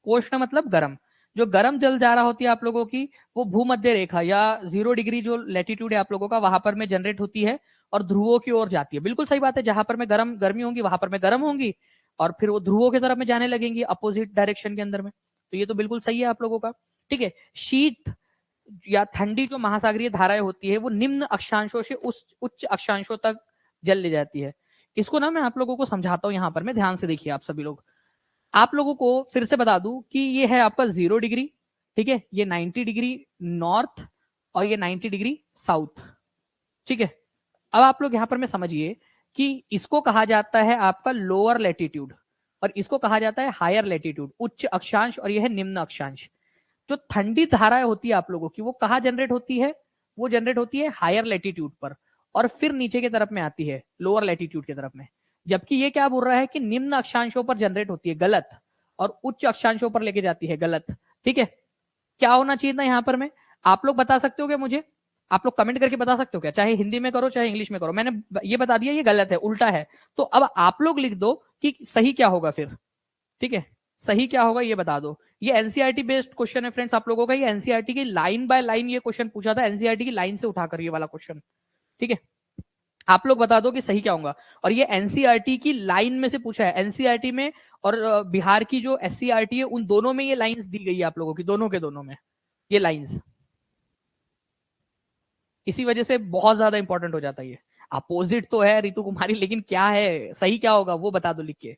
कोष्ण मतलब गर्म, जो गर्म जल धारा होती है आप लोगों की, वो भूमध्य रेखा या 0 डिग्री जो लेटीट्यूड है आप लोगों का, वहां पर में जनरेट होती है और ध्रुवों की ओर जाती है। बिल्कुल सही बात है, जहां पर में गर्मी होंगी वहां पर में गर्म होंगी, और फिर वो ध्रुवों की तरफ में जाने लगेंगी अपोजिट डायरेक्शन के अंदर में। तो ये तो बिल्कुल सही है आप लोगों का, ठीक है। शीत या ठंडी जो महासागरीय धाराएं होती है वो निम्न अक्षांशों से उस उच्च अक्षांशों तक जल ले जाती है। इसको ना मैं आप लोगों को समझाता हूं, यहाँ पर मैं ध्यान से देखिए आप सभी लोग। आप लोगों को फिर से बता दूं कि ये है आपका 0 डिग्री, ठीक है, ये 90 डिग्री नॉर्थ और ये 90 डिग्री साउथ, ठीक है। अब आप लोग यहाँ पर में समझिए कि इसको कहा जाता है आपका लोअर लेटीट्यूड, और इसको कहा जाता है हायर लेटीट्यूड, उच्च अक्षांश, और यह है निम्न अक्षांश। जो ठंडी धाराएं होती है आप लोगों की, वो कहाँ जनरेट होती है, वो जनरेट होती है हायर लेटीट्यूड पर, और फिर नीचे की तरफ में आती है लोअर लेटीट्यूड की तरफ में। जबकि ये क्या बोल रहा है कि निम्न अक्षांशों पर जनरेट होती है, गलत, और उच्च अक्षांशों पर लेके जाती है, गलत, ठीक है। क्या होना चाहिए था यहाँ पर में, आप लोग बता सकते हो क्या मुझे, आप लोग कमेंट करके बता सकते हो क्या, चाहे हिंदी में करो चाहे इंग्लिश में करो। मैंने ये बता दिया ये गलत है, उल्टा है, तो अब आप लोग लिख दो कि सही क्या होगा फिर, ठीक है, सही क्या होगा ये बता दो। ये एनसीईआरटी बेस्ड क्वेश्चन है फ्रेंड्स आप लोगों का, ये एनसीईआरटी की लाइन बाय लाइन ये क्वेश्चन पूछा था, एनसीईआरटी की लाइन से उठाकर ये वाला क्वेश्चन, ठीक है। आप लोग बता दो कि सही क्या होगा, और ये एनसीईआरटी की लाइन में से पूछा है, एनसीईआरटी में और बिहार की जो एससीईआरटी है उन दोनों में ये लाइंस दी गई है आप लोगों की, दोनों के दोनों में ये लाइंस, इसी वजह से बहुत ज्यादा इंपॉर्टेंट हो जाता है ये। अपोजिट तो है रितु कुमारी, लेकिन क्या है सही क्या होगा वो बता दो लिख के।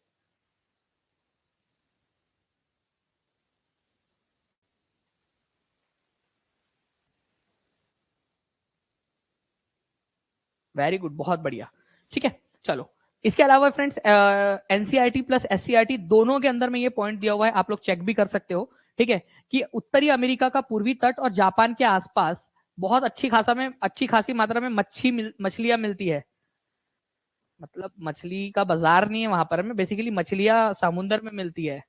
वेरी गुड, बहुत बढ़िया, ठीक है। चलो इसके अलावा फ्रेंड्स, एनसीईआरटी प्लस एससीईआरटी दोनों के अंदर में ये पॉइंट दिया हुआ है, आप लोग चेक भी कर सकते हो, ठीक है, कि उत्तरी अमेरिका का पूर्वी तट और जापान के आसपास बहुत अच्छी खासी मात्रा में मछलियां मिलती है। मतलब मछली का बाजार नहीं है वहां पर में, बेसिकली मछलियां समुद्र में मिलती है।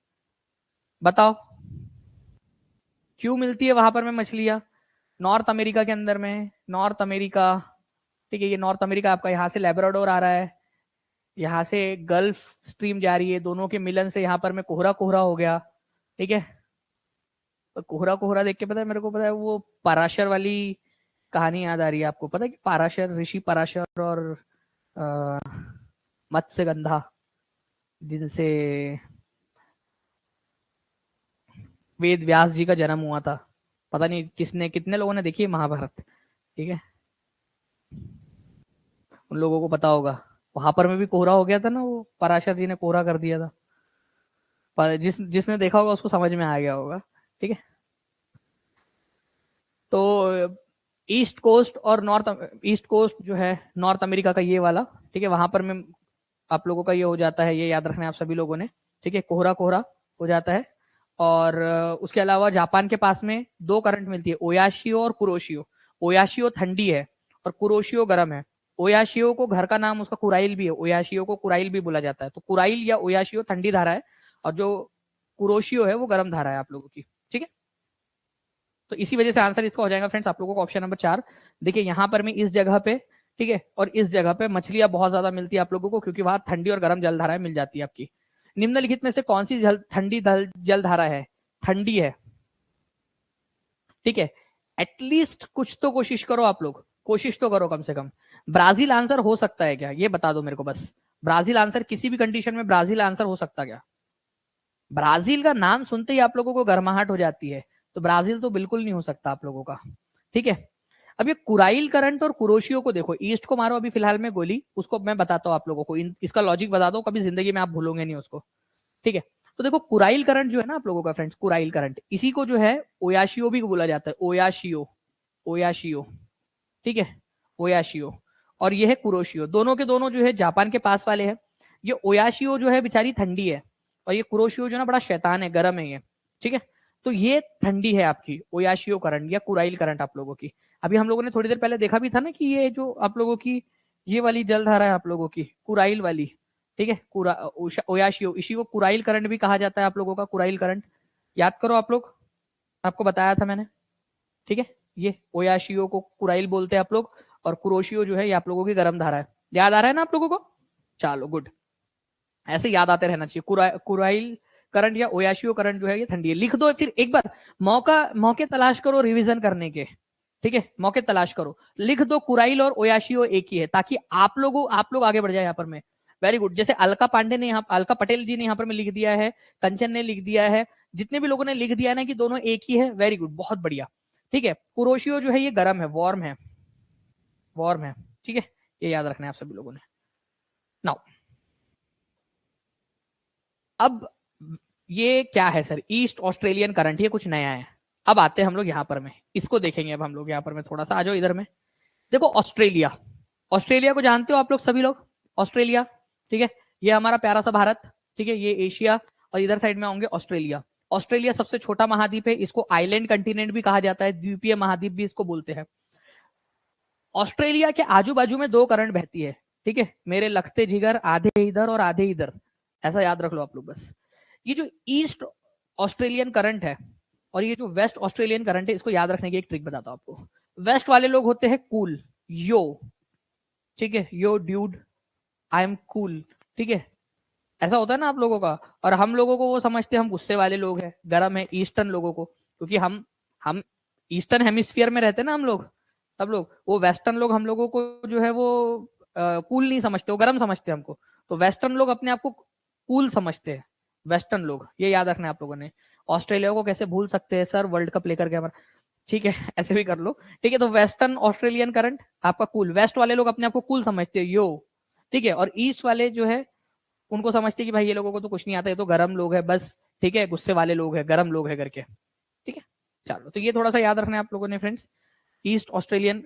बताओ क्यों मिलती है वहां पर में मछलियां, नॉर्थ अमेरिका के अंदर में, नॉर्थ अमेरिका, ठीक है, ये नॉर्थ अमेरिका आपका, यहाँ से लेब्राडोर आ रहा है, यहाँ से गल्फ स्ट्रीम जा रही है, दोनों के मिलन से यहाँ पर में कोहरा कोहरा हो गया, ठीक है। तो कोहरा कोहरा देख के पता है मेरे को, पता है वो पराशर वाली कहानी याद आ रही है आपको, पता है कि पराशर, ऋषि पराशर और मत्स्यगंधा, जिनसे वेद व्यास जी का जन्म हुआ था। पता नहीं किसने, कितने लोगों ने देखी है महाभारत, ठीक है, उन लोगों को पता होगा। वहां पर में भी कोहरा हो गया था ना, वो पराशर जी ने कोहरा कर दिया था। पर जिसने देखा होगा उसको समझ में आ गया होगा, ठीक है। तो ईस्ट कोस्ट और नॉर्थ, ईस्ट कोस्ट जो है नॉर्थ अमेरिका का ये वाला, ठीक है, वहां पर में आप लोगों का ये हो जाता है, ये याद रखना है आप सभी लोगों ने, ठीक है, कोहरा कोहरा हो जाता है। और उसके अलावा जापान के पास में दो करंट मिलती है, ओयाशियो और कुरोशियो। ओयाशियो ठंडी है और कुरोशियो गर्म है। ओयाशियो को घर का नाम उसका कुराइल भी है, ओयाशियो को कुराइल भी बोला जाता है। तो कुराइल या ओयाशियो ठंडी धारा है, और जो कुरोशियो है वो गर्म धारा है आप लोगों की, ठीक है। तो इसी वजह से आंसर इसका हो जाएगा फ्रेंड्स आप लोगों को ऑप्शन नंबर 4। देखिए यहाँ पर मैं इस जगह पे, ठीक है, और इस जगह पे मछलियां बहुत ज्यादा मिलती है आप लोगों को, क्योंकि वहां ठंडी और गर्म जलधाराएं मिल जाती है आपकी। निम्नलिखित में से कौन सी ठंडी जलधारा है? ठंडी है, ठीक है। एटलीस्ट कुछ तो कोशिश करो आप लोग, कोशिश तो करो कम से कम। ब्राजील आंसर हो सकता है क्या, ये बता दो मेरे को बस। ब्राजील आंसर किसी भी कंडीशन में ब्राजील आंसर हो सकता क्या? ब्राजील का नाम सुनते ही आप लोगों को गर्माहट हो जाती है, तो ब्राजील तो बिल्कुल नहीं हो सकता आप लोगों का, ठीक है। अब ये कुराइल करंट और कुरोशियो को देखो, ईस्ट को मारो अभी फिलहाल में गोली, उसको मैं बताता हूँ आप लोगों को, इसका लॉजिक बता दो, कभी जिंदगी में आप भूलोगे नहीं उसको, ठीक है। तो देखो कुराइल करंट जो है ना आप लोगों का फ्रेंड्स, कुराइल करंट, इसी को जो है ओयाशियो भी बोला जाता है, ओयाशियो, ओयाशियो, ठीक है, ओयाशियो। और ये है कुरोशियो, दोनों के दोनों जो है जापान के पास वाले हैं। ये ओयाशियो जो है बेचारी ठंडी है, और ये कुरोशियो जो ना बड़ा शैतान है, गर्म है ये, ठीक है। तो ये ठंडी है आपकी ओयाशियो करंट या कुराइल करंट आप लोगों की। अभी हम लोगों ने थोड़ी देर पहले देखा भी था ना कि ये जो आप लोगों की ये वाली जलधारा है आप लोगों की कुराइल वाली, ठीक है, ओयाशियो, इसी को कुराइल करंट भी कहा जाता है आप लोगों का, कुराइल करंट। याद करो आप लोग, आपको बताया था मैंने, ठीक है। ये ओयाशियो को कुराइल बोलते हैं आप लोग, और कुरोशियो जो है ये आप लोगों की गर्म धारा है। याद आ रहा है ना आप लोगों को? चलो गुड, ऐसे याद आते रहना चाहिए। कुराइल करंट या ओयाशियो करंट जो है ये ठंडी है। लिख दो फिर एक बार, मौके तलाश करो रिवीजन करने के, ठीक है, मौके तलाश करो, लिख दो कुराइल और ओयाशियो एक ही है, ताकि आप लोग आगे बढ़ जाए यहाँ पर में। वेरी गुड, जैसे अलका पांडे ने यहाँ, अलका पटेल जी ने यहाँ पर में लिख दिया है, कंचन ने लिख दिया है, जितने भी लोगों ने लिख दिया है ना कि दोनों एक ही है, वेरी गुड, बहुत बढ़िया, ठीक है। कुरोशियो जो है ये गर्म है, वार्म है, वार्म है, ठीक है, ये याद रखना है आप सभी लोगों ने। नाउ अब ये क्या है सर, ईस्ट ऑस्ट्रेलियन करंट, ये कुछ नया है। अब आते हैं हम लोग यहाँ पर में, इसको देखेंगे अब हम लोग यहाँ पर में, थोड़ा सा आ जाओ इधर में। देखो ऑस्ट्रेलिया, ऑस्ट्रेलिया को जानते हो आप लोग सभी लोग, ऑस्ट्रेलिया, ठीक है, ये हमारा प्यारा सा भारत, ठीक है, ये एशिया, और इधर साइड में होंगे ऑस्ट्रेलिया। ऑस्ट्रेलिया सबसे छोटा महाद्वीप है, इसको आइलैंड कंटिनेंट भी कहा जाता है, द्वीपीय महाद्वीप भी इसको बोलते हैं। ऑस्ट्रेलिया के आजू बाजू में दो करंट बहती है, ठीक है, मेरे लगते जिगर, आधे इधर और आधे इधर, ऐसा याद रख लो आप लोग बस। ये जो ईस्ट ऑस्ट्रेलियन करंट है और ये जो वेस्ट ऑस्ट्रेलियन करंट है, इसको याद रखने की एक ट्रिक बताता हूं आपको। वेस्ट वाले लोग होते हैं कूल, यो, ठीक है, यो ड्यूड, आई एम कूल, ठीक है, ऐसा होता है ना आप लोगों का। और हम लोगों को वो समझते हैं हम गुस्से वाले लोग हैं, गर्म है ईस्टर्न लोगों को, क्योंकि हम ईस्टर्न हेमिस्फीयर में रहते हैं ना हम लोग, सब लोग। वो वेस्टर्न लोग हम लोगों को जो है वो कूल नहीं समझते, वो गर्म समझते हैं हमको। तो वेस्टर्न लोग अपने आप को कूल समझते हैं, वेस्टर्न लोग, ये याद रखना है आप लोगों ने। ऑस्ट्रेलिया को कैसे भूल सकते हैं सर, वर्ल्ड कप लेकर के हमारा, ठीक है, ऐसे भी कर लो, ठीक है। तो वेस्टर्न ऑस्ट्रेलियन करंट आपका कूल, वेस्ट वाले लोग अपने आप को कूल समझते हैं, यो, ठीक है। और ईस्ट वाले जो है उनको समझते हैं कि भाई ये लोगों को तो कुछ नहीं आता, ये तो गर्म लोग है बस, ठीक है, गुस्से वाले लोग है, गर्म लोग है करके, ठीक है। चलो तो ये थोड़ा सा याद रखना है आप लोगों ने फ्रेंड्स। ईस्ट ऑस्ट्रेलियन,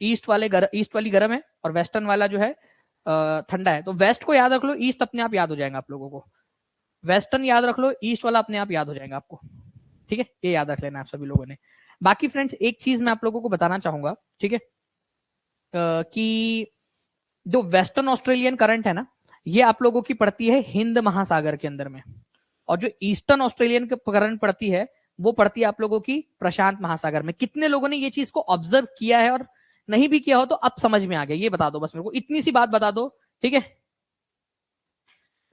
ईस्ट वाली गर्म है और वेस्टर्न वाला जो है ठंडा है। तो वेस्ट को याद रख लो, ईस्ट अपने आप याद हो जाएगा आप लोगों को। वेस्टर्न याद रख लो, ईस्ट वाला अपने आप याद हो जाएगा आपको, ठीक है, ये याद रख लेना आप सभी लोगों ने। बाकी फ्रेंड्स एक चीज मैं आप लोगों को बताना चाहूंगा, ठीक है, कि जो वेस्टर्न ऑस्ट्रेलियन करंट है ना, ये आप लोगों की पड़ती है हिंद महासागर के अंदर में, और जो ईस्टर्न ऑस्ट्रेलियन करंट पड़ती है वो पड़ती है आप लोगों की प्रशांत महासागर में। कितने लोगों ने ये चीज को ऑब्जर्व किया है, और नहीं भी किया हो तो अब समझ में आ गया, ये बता दो बस मेरे को, इतनी सी बात बता दो, ठीक है।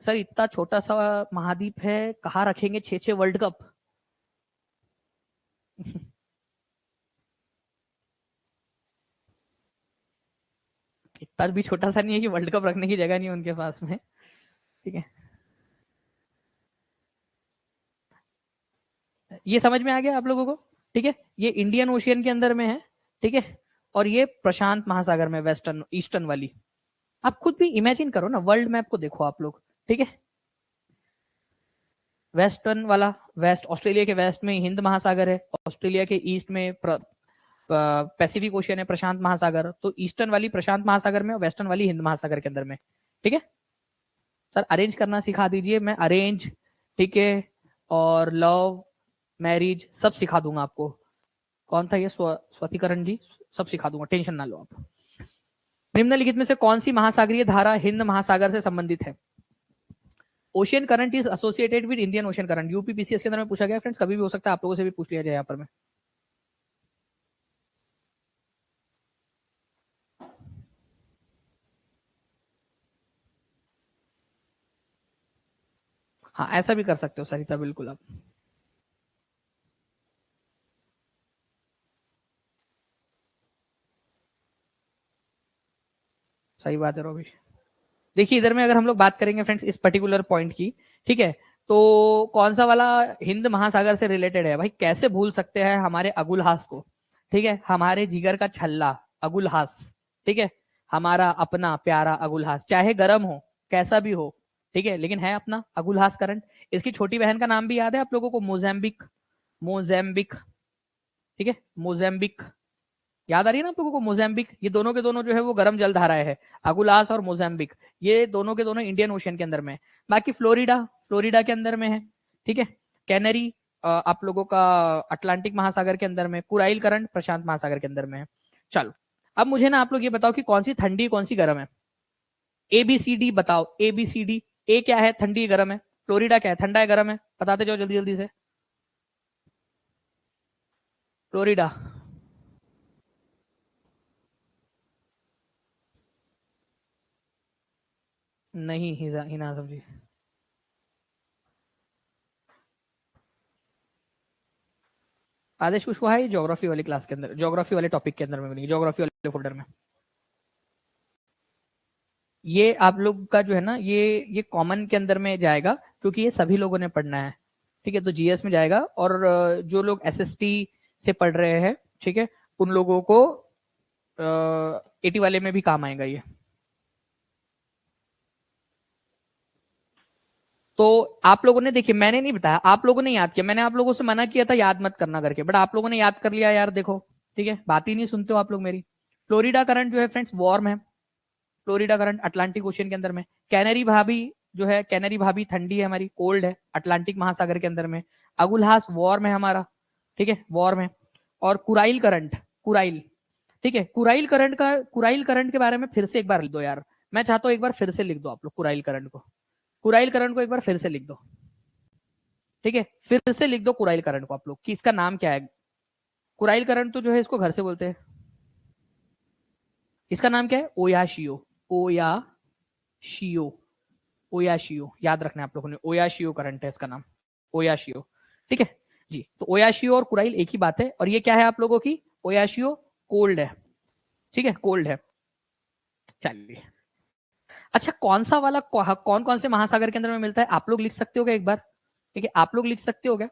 सर इतना छोटा सा महाद्वीप है, कहाँ रखेंगे 6-6 वर्ल्ड कप? पास भी छोटा सा नहीं है कि वर्ल्ड कप रखने की जगह नहीं है उनके पास में। ठीक है, ये समझ में आ गया आप लोगों को? ठीक है, ये इंडियन ओशियन के अंदर में है। ठीक है, और ये प्रशांत महासागर में, वेस्टर्न ईस्टर्न वाली। आप खुद भी इमेजिन करो ना, वर्ल्ड मैप को देखो आप लोग। ठीक है, वेस्टर्न वाला, वेस्ट ऑस्ट्रेलिया के वेस्ट में हिंद महासागर है, ऑस्ट्रेलिया के ईस्ट में पैसिफिक ओशियन है, प्रशांत महासागर। तो ईस्टर्न वाली प्रशांत महासागर में और वेस्टर्न वाली हिंद महासागर के अंदर में। ठीक है सर, अरेंज करना सिखा दीजिए, मैं अरेंज, ठीक है, और लव, मैरिज सब सिखा दूंगा आपको। कौन था ये स्वतिकरण जी? सब सिखा दूंगा, टेंशन ना लो आप। निम्नलिखित में से कौन सी महासागरीय धारा हिंद महासागर से संबंधित है? Ocean current is associated with Indian ocean current. UPPCS के अंदर में पूछा गया फ्रेंड्स, कभी भी हो सकता है, आप लोगों से भी पूछ लिया जाए यहाँ पर में। हाँ, ऐसा भी कर सकते हो सरिता, बिल्कुल आप। सही बात है रोबिश। देखिए इधर में अगर हम लोग बात करेंगे फ्रेंड्स इस पर्टिकुलर पॉइंट की, ठीक है, तो कौन सा वाला हिंद महासागर से रिलेटेड है भाई? कैसे भूल सकते हैं हमारे अगुलहास को? ठीक है, हमारे जिगर का छल्ला अगुलहास। ठीक है, हमारा अपना प्यारा अगुलहास, चाहे गर्म हो कैसा भी हो, ठीक है, लेकिन है अपना अगुलहास करंट। इसकी छोटी बहन का नाम भी याद है आप लोगों को? मोजेम्बिक। मोजेम्बिक, ठीक है, मोजेम्बिक। याद आ रही है ना आप लोगों को? मोजेम्बिक, ये दोनों के दोनों जो है वो गर्म जल धाराएं है, अगुलास और मोजेम्बिक। ये दोनों के दोनों इंडियन ओशियन के अंदर में है। बाकी फ्लोरिडा, फ्लोरिडा के अंदर में है। ठीक है, कैनरी आप लोगों का अटलांटिक महासागर के अंदर में, कुराइल करंट प्रशांत महासागर के अंदर में है। चलो, अब मुझे ना आप लोग ये बताओ कि कौन सी ठंडी कौन सी गर्म है? ए बी सी डी बताओ, ए बी सी डी। ए क्या है? ठंडी गर्म है। फ्लोरिडा क्या है? ठंडा है गर्म है? बताते जाओ जल्दी जल्दी से। फ्लोरिडा। नहीं, हिना सब्जी। आदेश कुशवाहा है ज्योग्राफी वाली क्लास के अंदर, ज्योग्राफी वाले टॉपिक के अंदर में बनी, ज्योग्राफी वाले फोल्डर में। ये आप लोग का जो है ना, ये कॉमन के अंदर में जाएगा, क्योंकि ये सभी लोगों ने पढ़ना है। ठीक है, तो जीएस में जाएगा, और जो लोग एसएसटी से पढ़ रहे हैं, ठीक है, उन लोगों को एटी वाले में भी काम आएगा ये। तो आप लोगों ने, देखिए मैंने नहीं बताया, आप लोगों ने याद किया, मैंने आप लोगों से मना किया था याद मत करना करके, बट आप लोगों ने याद कर लिया यार, देखो। ठीक है, बात ही नहीं सुनते हो आप लोग मेरी। फ्लोरिडा करंट जो है फ्रेंड्स वार्म है। फ्लोरिडा करंट अटलांटिक ओशियन के अंदर में। कैनरी भाभी जो है, कैनरी भाभी ठंडी है हमारी, कोल्ड है, अटलांटिक महासागर के अंदर में। अगुलहास वार्म है हमारा, ठीक है, वार्म है। और कुराइल करंट, कुराइल, ठीक है, कुराइल करंट का, कुराइल करंट के बारे में फिर से एक बार लिख दो यार। मैं चाहता हूं एक बार फिर से लिख दो आप लोग कुराइल करंट को। कुराइल करंट को एक बार फिर से लिख दो। ठीक है, फिर से लिख दो कुराइल करंट को आप लोग, कि इसका नाम क्या है। कुराइल करंट तो जो है इसको घर से बोलते हैं। इसका नाम क्या है? ओयाशियो। ओयाशियो। ओयाशियो याद रखना है आप लोगों ने, ओयाशियो करंट है इसका नाम, ओयाशियो। ठीक है जी, तो ओयाशियो और कुराइल एक ही बात है। और ये क्या है आप लोगों की? ओयाशियो कोल्ड है, ठीक है, कोल्ड है। चलिए, अच्छा, कौन सा वाला कौन कौन से महासागर के अंदर में मिलता है? आप लोग लिख सकते हो क्या एक बार? ठीक है, आप लोग लिख सकते हो क्या?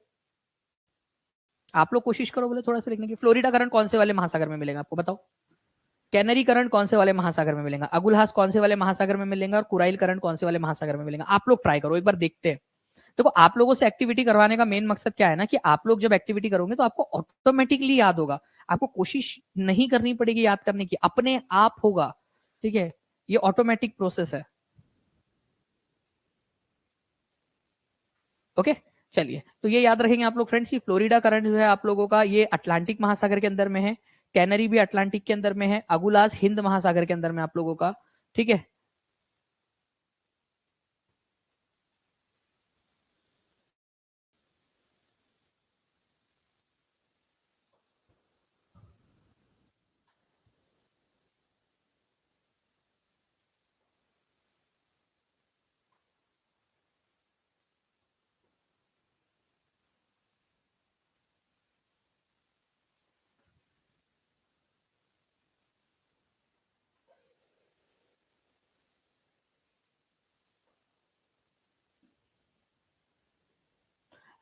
आप लोग कोशिश करो बोले थोड़ा सा लिखने की। फ्लोरिडा करंट कौन से वाले महासागर में मिलेगा आपको बताओ? कैनरी करंट कौन से वाले महासागर में मिलेगा? अगुलहास कौन से वाले महासागर में मिलेगा? और कुराइल करंट कौन से वाले महासागर में मिलेगा? आप लोग ट्राई करो एक बार, देखते हैं। देखो, आप लोगों से एक्टिविटी करवाने का मेन मकसद क्या है ना, कि आप लोग जब एक्टिविटी करोगे तो आपको ऑटोमेटिकली याद होगा। आपको कोशिश नहीं करनी पड़ेगी याद करने की, अपने आप होगा। ठीक है, ये ऑटोमेटिक प्रोसेस है। ओके, चलिए, तो ये याद रखेंगे आप लोग फ्रेंड्स, कि फ्लोरिडा करंट जो है आप लोगों का ये अटलांटिक महासागर के अंदर में है। कैनरी भी अटलांटिक के अंदर में है। अगुलास हिंद महासागर के अंदर में आप लोगों का। ठीक है,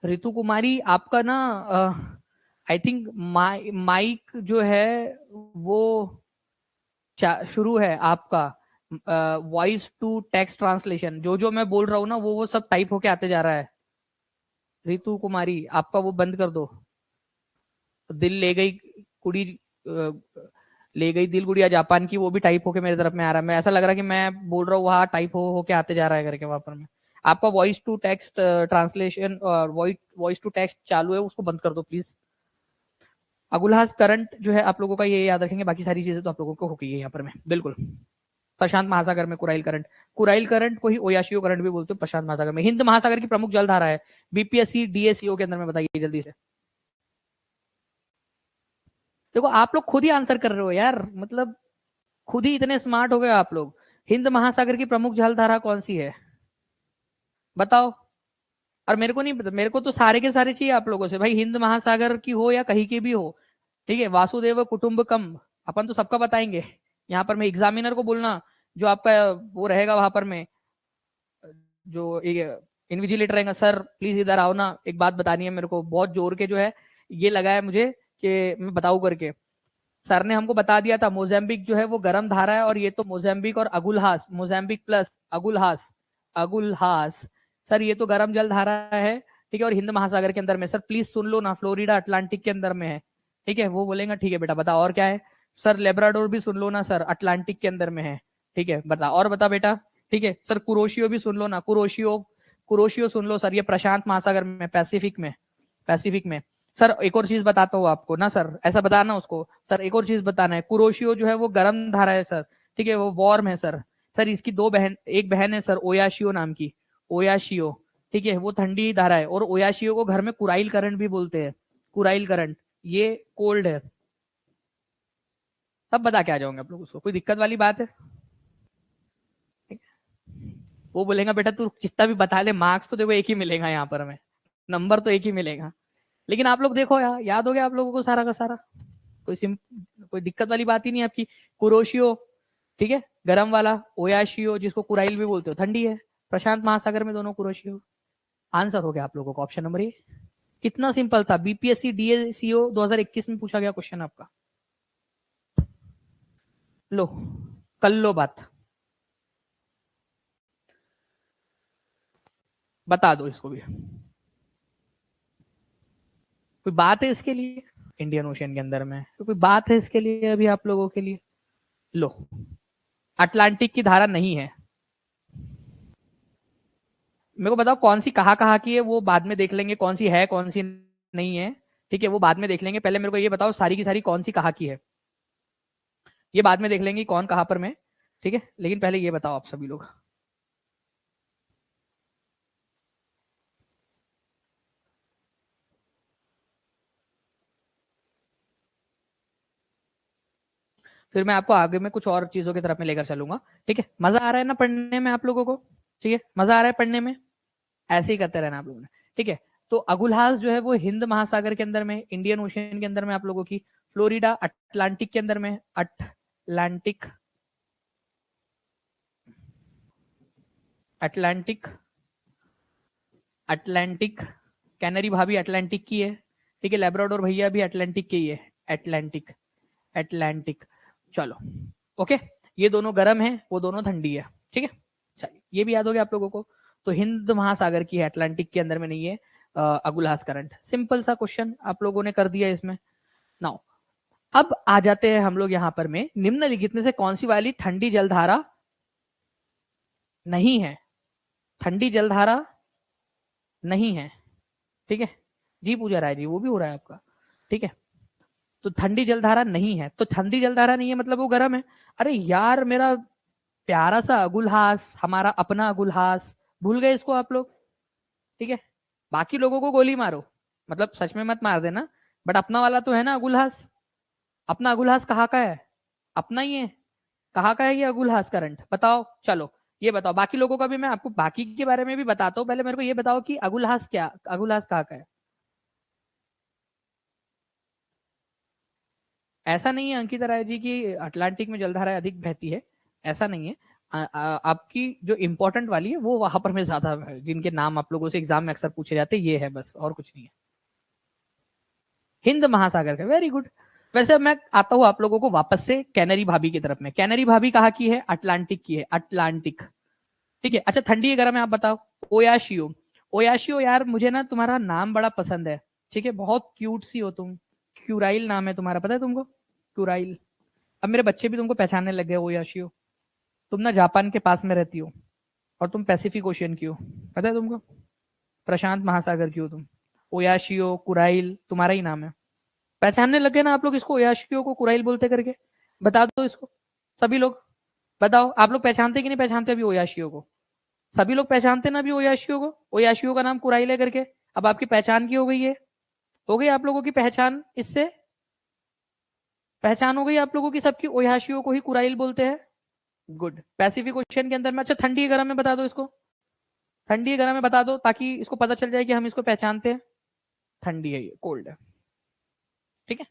ऋतु कुमारी आपका ना आई थिंक माइक जो है वो शुरू है आपका वॉइस टू टेक्स्ट ट्रांसलेशन, जो जो मैं बोल रहा हूँ ना वो सब टाइप होके आते जा रहा है। ऋतु कुमारी आपका वो बंद कर दो। दिल ले गई कुड़ी ले गई दिल गुड़िया जापान की, वो भी टाइप होके मेरे तरफ में आ रहा है। मैं ऐसा लग रहा है कि मैं बोल रहा हूँ वहां टाइप होके आते जा रहा है करके वहां पर में। आपका वॉइस टू टेक्स्ट ट्रांसलेशन और वॉइस टू टेक्स्ट चालू है, उसको बंद कर दो प्लीज। अगुलहास करंट जो है आप लोगों का ये याद रखेंगे, बाकी सारी चीजें तो आप लोगों को हो गई है यहाँ पर में बिल्कुल। प्रशांत महासागर में कुराइल करंट, कुराइल करंट को ही ओयाशियो करंट भी बोलते हो प्रशांत महासागर में। हिंद महासागर की प्रमुख जलधारा है बीपीएससी डीएससीओ के अंदर में, बताइए जल्दी से। देखो आप लोग खुद ही आंसर कर रहे हो यार, मतलब खुद ही इतने स्मार्ट हो गए आप लोग। हिंद महासागर की प्रमुख जलधारा कौन सी है बताओ। और मेरे को नहीं पता, मेरे को तो सारे के सारे चाहिए आप लोगों से भाई, हिंद महासागर की हो या कहीं की भी हो। ठीक है, वासुदेव कुटुंबकम अपन तो सबका बताएंगे। यहाँ पर मैं एग्जामिनर को बोलना, जो आपका वो रहेगा वहां पर में, जो इन्विजिलेटर रहेगा, सर प्लीज इधर आओ ना, एक बात बतानी है मेरे को, बहुत जोर के जो है ये लगा है मुझे कि मैं बताऊं करके। सर ने हमको बता दिया था मोजाम्बिक जो है वो गर्म धारा है, और ये तो मोजाम्बिक और Agulhas, Mozambique plus Agulhas, Agulhas sir ये तो गर्म जल धारा है। ठीक है, और हिंद महासागर के अंदर में, सर प्लीज सुन लो ना, फ्लोरिडा अटलांटिक के अंदर में है। ठीक है, वो बोलेगा ठीक है बेटा बता और क्या है। सर लेब्राडोर भी सुन लो ना सर, अटलांटिक के अंदर में है। ठीक है बता और बता बेटा। ठीक है सर, कुरोशियो भी सुन लो ना, कुरोशियो, कुरोशियो सुन लो सर, ये प्रशांत महासागर में, पैसिफिक में, पैसिफिक में। सर एक और चीज बताता हूँ आपको ना सर, ऐसा बताना उसको, सर एक और चीज बताना है, कुरोशियो जो है वो गर्म धारा है सर। ठीक है, वो वार्म है सर। सर इसकी दो बहन, एक बहन है सर ओयाशियो नाम की, ओयाशियो। ठीक है, वो ठंडी धारा है, और ओयाशियो को घर में कुराइल करंट भी बोलते हैं, कुराइल करंट, ये कोल्ड है। तब बता के आ जाओगे आप लोग उसको, कोई दिक्कत वाली बात है? वो बोलेगा बेटा तू जितना भी बता ले, मार्क्स तो देखो एक ही मिलेगा यहाँ पर हमें, नंबर तो एक ही मिलेगा। लेकिन आप लोग देखो यार, याद हो गया आप लोगों को सारा का सारा, कोई कोई दिक्कत वाली बात ही नहीं आपकी। कुरोशियो, ठीक है गरम वाला, ओयाशियो जिसको कुराइल भी बोलते हो ठंडी है, प्रशांत महासागर में दोनों कुरोशियो। आंसर हो गया आप लोगों को ऑप्शन नंबर ए। कितना सिंपल था, बीपीएससी डीएसीओ 2021 में पूछा गया क्वेश्चन आपका। लो कल लो बात, बता दो इसको भी, कोई बात है इसके लिए? इंडियन ओशियन के अंदर में तो कोई बात है इसके लिए अभी आप लोगों के लिए? लो, अटलांटिक की धारा नहीं है। मेरे को बताओ कौन सी कहाँ की है, वो बाद में देख लेंगे, कौन सी है कौन सी नहीं है। ठीक है, वो बाद में देख लेंगे, पहले मेरे को ये बताओ सारी की सारी कौन सी कहाँ की है, ये बाद में देख लेंगे कौन कहाँ पर में। ठीक है, लेकिन पहले ये बताओ आप सभी लोग। फिर मैं आपको आगे में कुछ और चीजों की तरफ में लेकर चलूंगा। ठीक है, मजा आ रहा है ना पढ़ने में आप लोगों को? ठीक है, मजा आ रहा है पढ़ने में, ऐसे ही करते रहना आप लोगों ने। ठीक है, तो अगुलहास जो है वो हिंद महासागर के अंदर में, इंडियन ओशियन के अंदर में आप लोगों की, फ्लोरिडा अटलांटिक के अंदर में, अटलांटिक, अटलांटिक, अटलांटिक, कैनरी भाभी अटलांटिक की है। ठीक है, लेब्राडोर भैया भी अटलांटिक के ही है, अटलांटिक, अटलांटिक। चलो ओके, ये दोनों गर्म है, वो दोनों ठंडी है। ठीक है, चलिए ये भी याद हो गया आप लोगों को। तो हिंद महासागर की है, अटलांटिक के अंदर में नहीं है। अगुलहास करंट, सिंपल सा क्वेश्चन आप लोगों ने कर दिया इसमें। नाउ अब आ जाते हैं हम लोग यहाँ पर में, निम्नलिखित में से कौन सी वाली ठंडी जलधारा नहीं है, ठंडी जलधारा नहीं है। ठीक है जी, पूजा राय जी वो भी हो रहा है आपका। ठीक है, तो ठंडी जलधारा नहीं है, तो ठंडी जलधारा नहीं है मतलब वो गर्म है। अरे यार मेरा प्यारा सा अगुलहास, हमारा अपना अगुलहास, भूल गए इसको आप लोग? ठीक है, बाकी लोगों को गोली मारो, मतलब सच में मत मार देना, बट अपना वाला तो है ना अगुलहास। अपना अगुलहास कहाँ का है? अपना ही है। कहाँ का है ये अगुलहास करंट बताओ। चलो ये बताओ, बाकी लोगों का भी मैं आपको बाकी के बारे में भी बताता हूँ, पहले मेरे को ये बताओ कि अगुलहास क्या, अगुलहास कहाँ का है? ऐसा नहीं है अंकिता राय जी की अटलांटिक में जलधारा अधिक बहती है, ऐसा नहीं है। आपकी जो इंपॉर्टेंट वाली है वो वहां पर में ज्यादा है, जिनके नाम आप लोगों से एग्जाम में अक्सर पूछे जाते हैं, ये है बस, और कुछ नहीं है। हिंद महासागर का, वेरी गुड। वैसे अब मैं आता हूं आप लोगों को वापस से कैनरी भाभी की तरफ में। कैनरी भाभी कहाँ की है? अटलांटिक की है, अटलांटिक। ठीक है, अच्छा ठंडी है गर्म है आप बताओ? ओयाशियो। ओयाशियो यार मुझे ना तुम्हारा नाम बड़ा पसंद है, ठीक है, बहुत क्यूट सी हो तुम। क्यूराइल नाम है तुम्हारा, पता है तुमको? क्यूराइल। अब मेरे बच्चे भी तुमको पहचानने लग गए, ओयाशियो। तुम ना जापान के पास में रहती हो, और तुम पैसिफिक ओशियन की हो, पता है तुमको? प्रशांत महासागर की हो तुम। ओयाशियो, कुराइल तुम्हारा ही नाम है। पहचानने लगे ना आप लोग इसको, ओयाशियो को कुराइल बोलते करके? बता दो इसको सभी लोग। बताओ आप लोग पहचानते कि नहीं पहचानते अभी ओयाशियो को? सभी लोग पहचानते ना अभी ओयाशियो को? ओयाशियो का नाम कुराइल है करके। अब आपकी पहचान की हो गई है, हो गई आप लोगों की पहचान इससे। पहचान हो गई आप लोगों की सबकी, ओयाशियो को ही कुराइल बोलते हैं। गुड। पैसिफिक ओशियन के अंदर में, अच्छा ठंडी है गर्म में बता दो इसको। ठंडी है गर्म में बता दो, ताकि इसको पता चल जाए कि हम इसको पहचानते हैं। ठंडी है, ये कोल्ड है, ठीक है।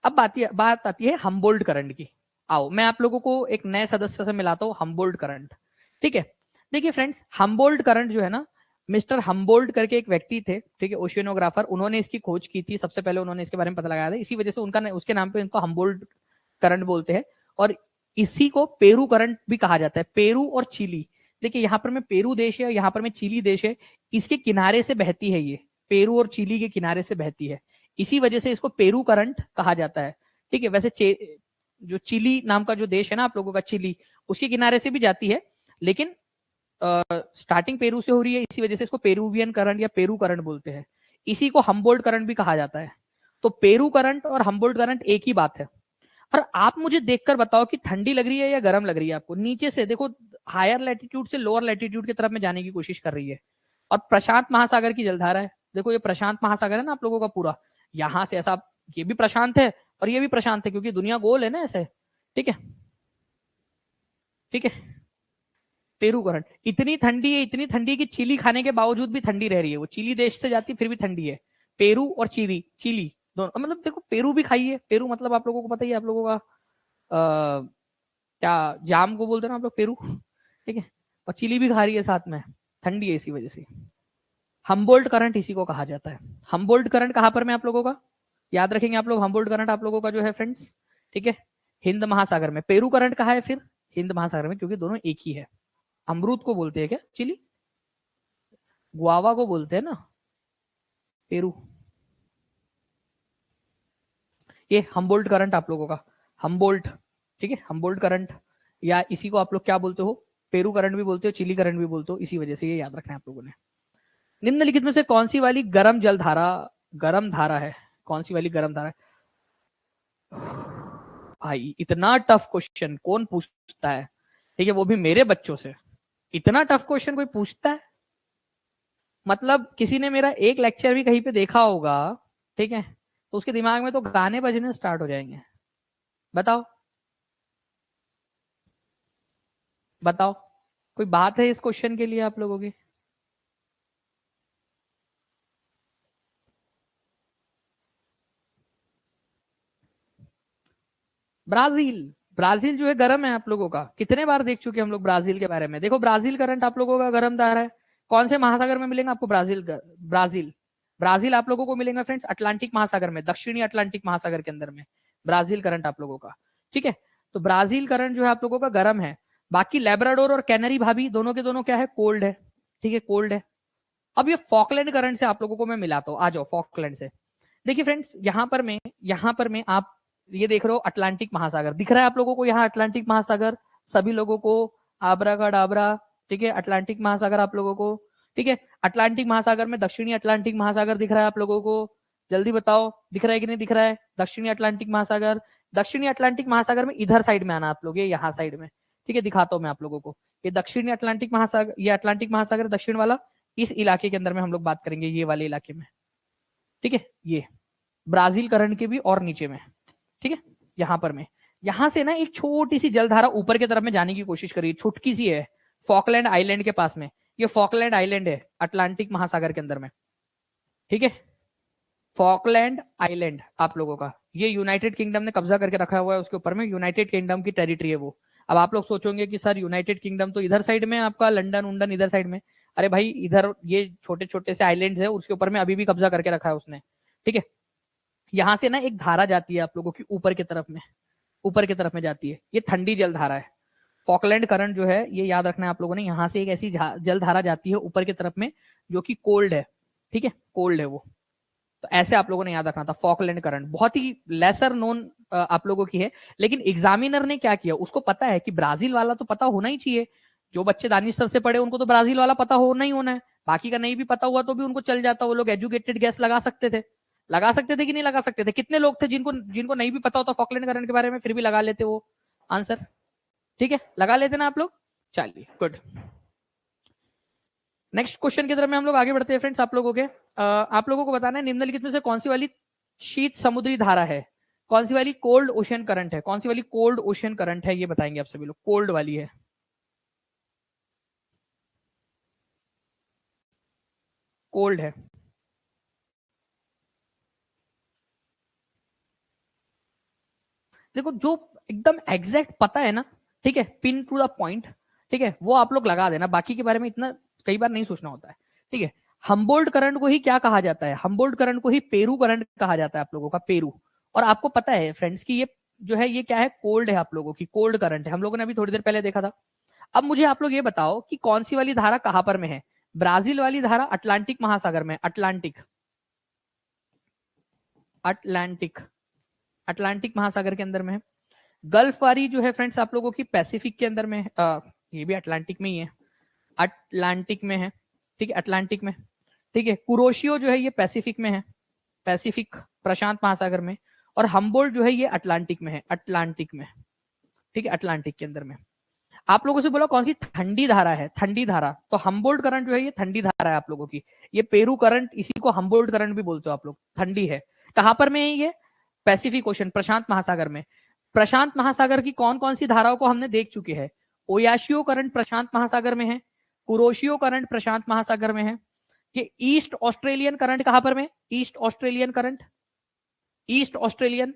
अब बात आती है हम्बोल्ट करंट की। आओ मैं आप लोगों को एक नए सदस्य से मिलाता हूँ, हम्बोल्ट करंट। ठीक है, देखिए फ्रेंड्स, हम्बोल्ट करंट जो है ना, मिस्टर हम्बोल्ट करके एक व्यक्ति थे, ठीक है, ओशियनोग्राफर, उन्होंने इसकी खोज की थी, सबसे पहले उन्होंने इसके बारे में पता लगाया था, इसी वजह से उसके नाम पे इनको हम्बोल्ट करंट बोलते हैं। और इसी को पेरू करंट भी कहा जाता है, पेरू और चिली। देखिए यहाँ पर में पेरू देश है, यहाँ पर में चिली देश है, इसके किनारे से बहती है ये, पेरू और चिली के किनारे से बहती है, इसी वजह से इसको पेरू करंट कहा जाता है। ठीक है, वैसे जो चिली नाम का जो देश है ना आप लोगों का, चिली, उसके किनारे से भी जाती है, लेकिन स्टार्टिंग पेरू से हो रही है, इसी वजह से इसको पेरूवियन करंट या पेरू करंट बोलते हैं। इसी को हम्बोल्ट करंट भी कहा जाता है। तो पेरू करंट और हम्बोल्ट करंट एक ही बात है। और आप मुझे देखकर बताओ कि ठंडी लग रही है या गर्म लग रही है आपको? नीचे से देखो, हायर लैटिट्यूड से लोअर लैटिट्यूड की तरफ में जाने की कोशिश कर रही है, और प्रशांत महासागर की जलधारा है। देखो ये प्रशांत महासागर है ना आप लोगों का पूरा, यहां से ऐसा, ये भी प्रशांत है और ये भी प्रशांत है, क्योंकि दुनिया गोल है ना ऐसे। ठीक है, ठीक है। पेरू करंट, इतनी ठंडी है, इतनी ठंडी कि चिली खाने के बावजूद भी ठंडी रह रही है, वो चिली देश से जाती फिर भी ठंडी है। पेरू और चिली, चिली दोनों, मतलब देखो पेरू भी खाई है, पेरू मतलब आप लोगों को पता ही है, आप लोगों का क्या जाम को बोलते हैं ना आप लोग, पेरू, ठीक है, और चिली भी खा रही है साथ में, ठंडी है इसी वजह से। हम्बोल्ट करंट इसी को कहा जाता है। हम्बोल्ट करंट कहां पर में आप लोगों का, याद रखेंगे आप लोग, हम्बोल्ट करंट आप लोगों का जो है फ्रेंड्स, ठीक है, हिंद महासागर में। पेरू करंट कहा है फिर? हिंद महासागर में, क्योंकि दोनों एक ही है। अमरूद को बोलते हैं क्या चिली? गुआवा को बोलते हैं ना पेरू। ये हम्बोल्ट करंट आप लोगों का, हम्बोल्ट, ठीक है, हम्बोल्ट करंट, या इसी को आप लोग क्या बोलते हो, पेरू करंट भी बोलते हो, चिली करंट भी बोलते हो, इसी वजह से ये याद रखना है आप लोगों ने। निम्नलिखित में से कौन सी वाली गर्म जल धारा, गर्म धारा है, कौन सी वाली गर्म धारा है? भाई इतना टफ क्वेश्चन कौन पूछता है, ठीक है, वो भी मेरे बच्चों से। इतना टफ क्वेश्चन कोई पूछता है? मतलब किसी ने मेरा एक लेक्चर भी कहीं पे देखा होगा, ठीक है, तो उसके दिमाग में तो गाने बजने स्टार्ट हो जाएंगे। बताओ, बताओ, कोई बात है इस क्वेश्चन के लिए आप लोगों की? ब्राजील। ब्राजील जो है गर्म है आप लोगों का, कितने बार देख चुके हम लोग ब्राजील के बारे में। देखो ब्राजील करंट आप लोगों का गर्म धारा है। कौन से महासागर में मिलेगा आपको ब्राजील? ब्राजील, ब्राजील आप लोगों को मिलेगा फ्रेंड्स अटलांटिक महासागर में, दक्षिणी अटलांटिक महासागर के अंदर में ब्राजील करंट आप लोगों का। ठीक है, तो ब्राजील करंट जो है आप लोगों का गर्म है। बाकी लेब्राडोर और कैनरी भाभी दोनों के दोनों क्या है, कोल्ड है। ठीक है, कोल्ड है। अब ये फॉकलैंड करंट से आप लोगों को मैं मिलाता हूँ, आ जाओ फॉकलैंड से। देखिए फ्रेंड्स, यहां पर मैं आप ये देख रहे हो अटलांटिक महासागर दिख रहा है आप लोगों को, यहाँ अटलांटिक महासागर सभी लोगों को, आबरा का डाबरा, ठीक है, अटलांटिक महासागर आप लोगों को। ठीक है, अटलांटिक महासागर में दक्षिणी अटलांटिक महासागर दिख रहा है आप लोगों को? जल्दी बताओ दिख रहा है कि नहीं दिख रहा है दक्षिणी अटलांटिक महासागर? दक्षिणी अटलांटिक महासागर में इधर साइड में आना आप लोग, ये यहाँ साइड में, ठीक है, दिखाता हूँ मैं आप लोगों को। ये दक्षिणी अटलांटिक महासागर, ये अटलांटिक महासागर दक्षिण वाला, इस इलाके के अंदर में हम लोग बात करेंगे, ये वाले इलाके में। ठीक है, ये ब्राजील करंट के भी और नीचे में, ठीक है, यहां पर में, यहां से ना एक छोटी सी जलधारा ऊपर की तरफ में जाने की कोशिश करी, छुटकी सी है, फॉकलैंड आइलैंड के पास में। ये फॉकलैंड आइलैंड है अटलांटिक महासागर के अंदर में। ठीक है, फॉकलैंड आइलैंड आप लोगों का, ये यूनाइटेड किंगडम ने कब्जा करके रखा हुआ है उसके ऊपर में, यूनाइटेड किंगडम की टेरिटरी है वो। अब आप लोग सोचोगे कि सर यूनाइटेड किंगडम तो इधर साइड में, आपका लंदन उंडन इधर साइड में। अरे भाई इधर ये छोटे छोटे से आइलैंड्स है, उसके ऊपर में अभी भी कब्जा करके रखा है उसने, ठीक है। यहाँ से ना एक धारा जाती है आप लोगों की ऊपर की तरफ में, ऊपर की तरफ में जाती है, ये ठंडी जल धारा है। फॉकलैंड करंट जो है ये याद रखना है आप लोगों ने, यहाँ से एक ऐसी जल धारा जाती है ऊपर की तरफ में जो कि कोल्ड है, ठीक है, कोल्ड है वो। तो ऐसे आप लोगों ने याद रखना था। फॉकलैंड करंट बहुत ही लेसर नोन आप लोगों की है, लेकिन एग्जामिनर ने क्या किया, उसको पता है कि ब्राजील वाला तो पता होना ही चाहिए। जो बच्चे दानिश सर से पढ़े उनको तो ब्राजील वाला पता होना ही होना है, बाकी का नहीं भी पता हुआ तो भी उनको चल जाता, वो लोग एजुकेटेड गैस लगा सकते थे। लगा सकते थे कि नहीं लगा सकते थे? कितने लोग थे जिनको जिनको नहीं भी पता होता फॉकलैंड करंट के बारे में, फिर भी लगा लेते वो आंसर? ठीक है, लगा लेते ना आप लोग। चलिए गुड। नेक्स्ट क्वेश्चन की तरफ में हम लोग आगे बढ़ते हैं फ्रेंड्स। आप लोगों के आप लोगों को बताना है निम्नलिखित में से कौन सी वाली शीत समुद्री धारा है, कौन सी वाली कोल्ड ओशन करंट है, कौन सी वाली कोल्ड ओशन करंट है, ये बताएंगे आप सभी लोग। कोल्ड वाली है, कोल्ड है। देखो जो एकदम एग्जैक्ट पता है ना, ठीक है, पिन टू द पॉइंट, ठीक है, वो आप लोग लगा देना, बाकी के बारे में इतना कई बार नहीं सोचना होता है, ठीक है। हम्बोल्ट करंट को ही क्या कहा जाता है? हम्बोल्ट करंट को ही पेरू करंट कहा जाता है आप लोगों का, पेरू। और आपको पता है फ्रेंड्स कि ये जो है ये क्या है, कोल्ड है आप लोगों की, कोल्ड करंट है, हम लोगों ने अभी थोड़ी देर पहले देखा था। अब मुझे आप लोग ये बताओ कि कौन सी वाली धारा कहां पर में है? ब्राजील वाली धारा अटलांटिक महासागर में, अटलांटिक, अटलांटिक, अटलांटिक महासागर के अंदर में है। गल्फ वाली जो है फ्रेंड्स आप लोगों की पैसिफिक के अंदर में है, ये भी अटलांटिक में ही है, अटलांटिक में है, ठीक है, अटलांटिक में, ठीक है। कुरोशियो जो है ये पैसिफिक में है, पैसिफिक प्रशांत महासागर में। और हम्बोल्ट जो है ये अटलांटिक में है, अटलांटिक में, ठीक है, अटलांटिक के अंदर में। आप लोगों से बोला कौन सी ठंडी धारा है, ठंडी धारा, तो हम्बोल्ट करंट जो है ये ठंडी धारा है आप लोगों की। ये पेरू करंट, इसी को हम्बोल्ट करंट भी बोलते हो आप लोग, ठंडी है। कहां पर में है ये? पैसिफिक ओशन, प्रशांत महासागर में। प्रशांत महासागर की कौन कौन सी धाराओं को हमने देख चुके हैं? ओयाशियो करंट प्रशांत महासागर में है, कुरोशियो करंट प्रशांत महासागर में है। ये ईस्ट ऑस्ट्रेलियन करंट कहां पर में? East Australian current, east Australian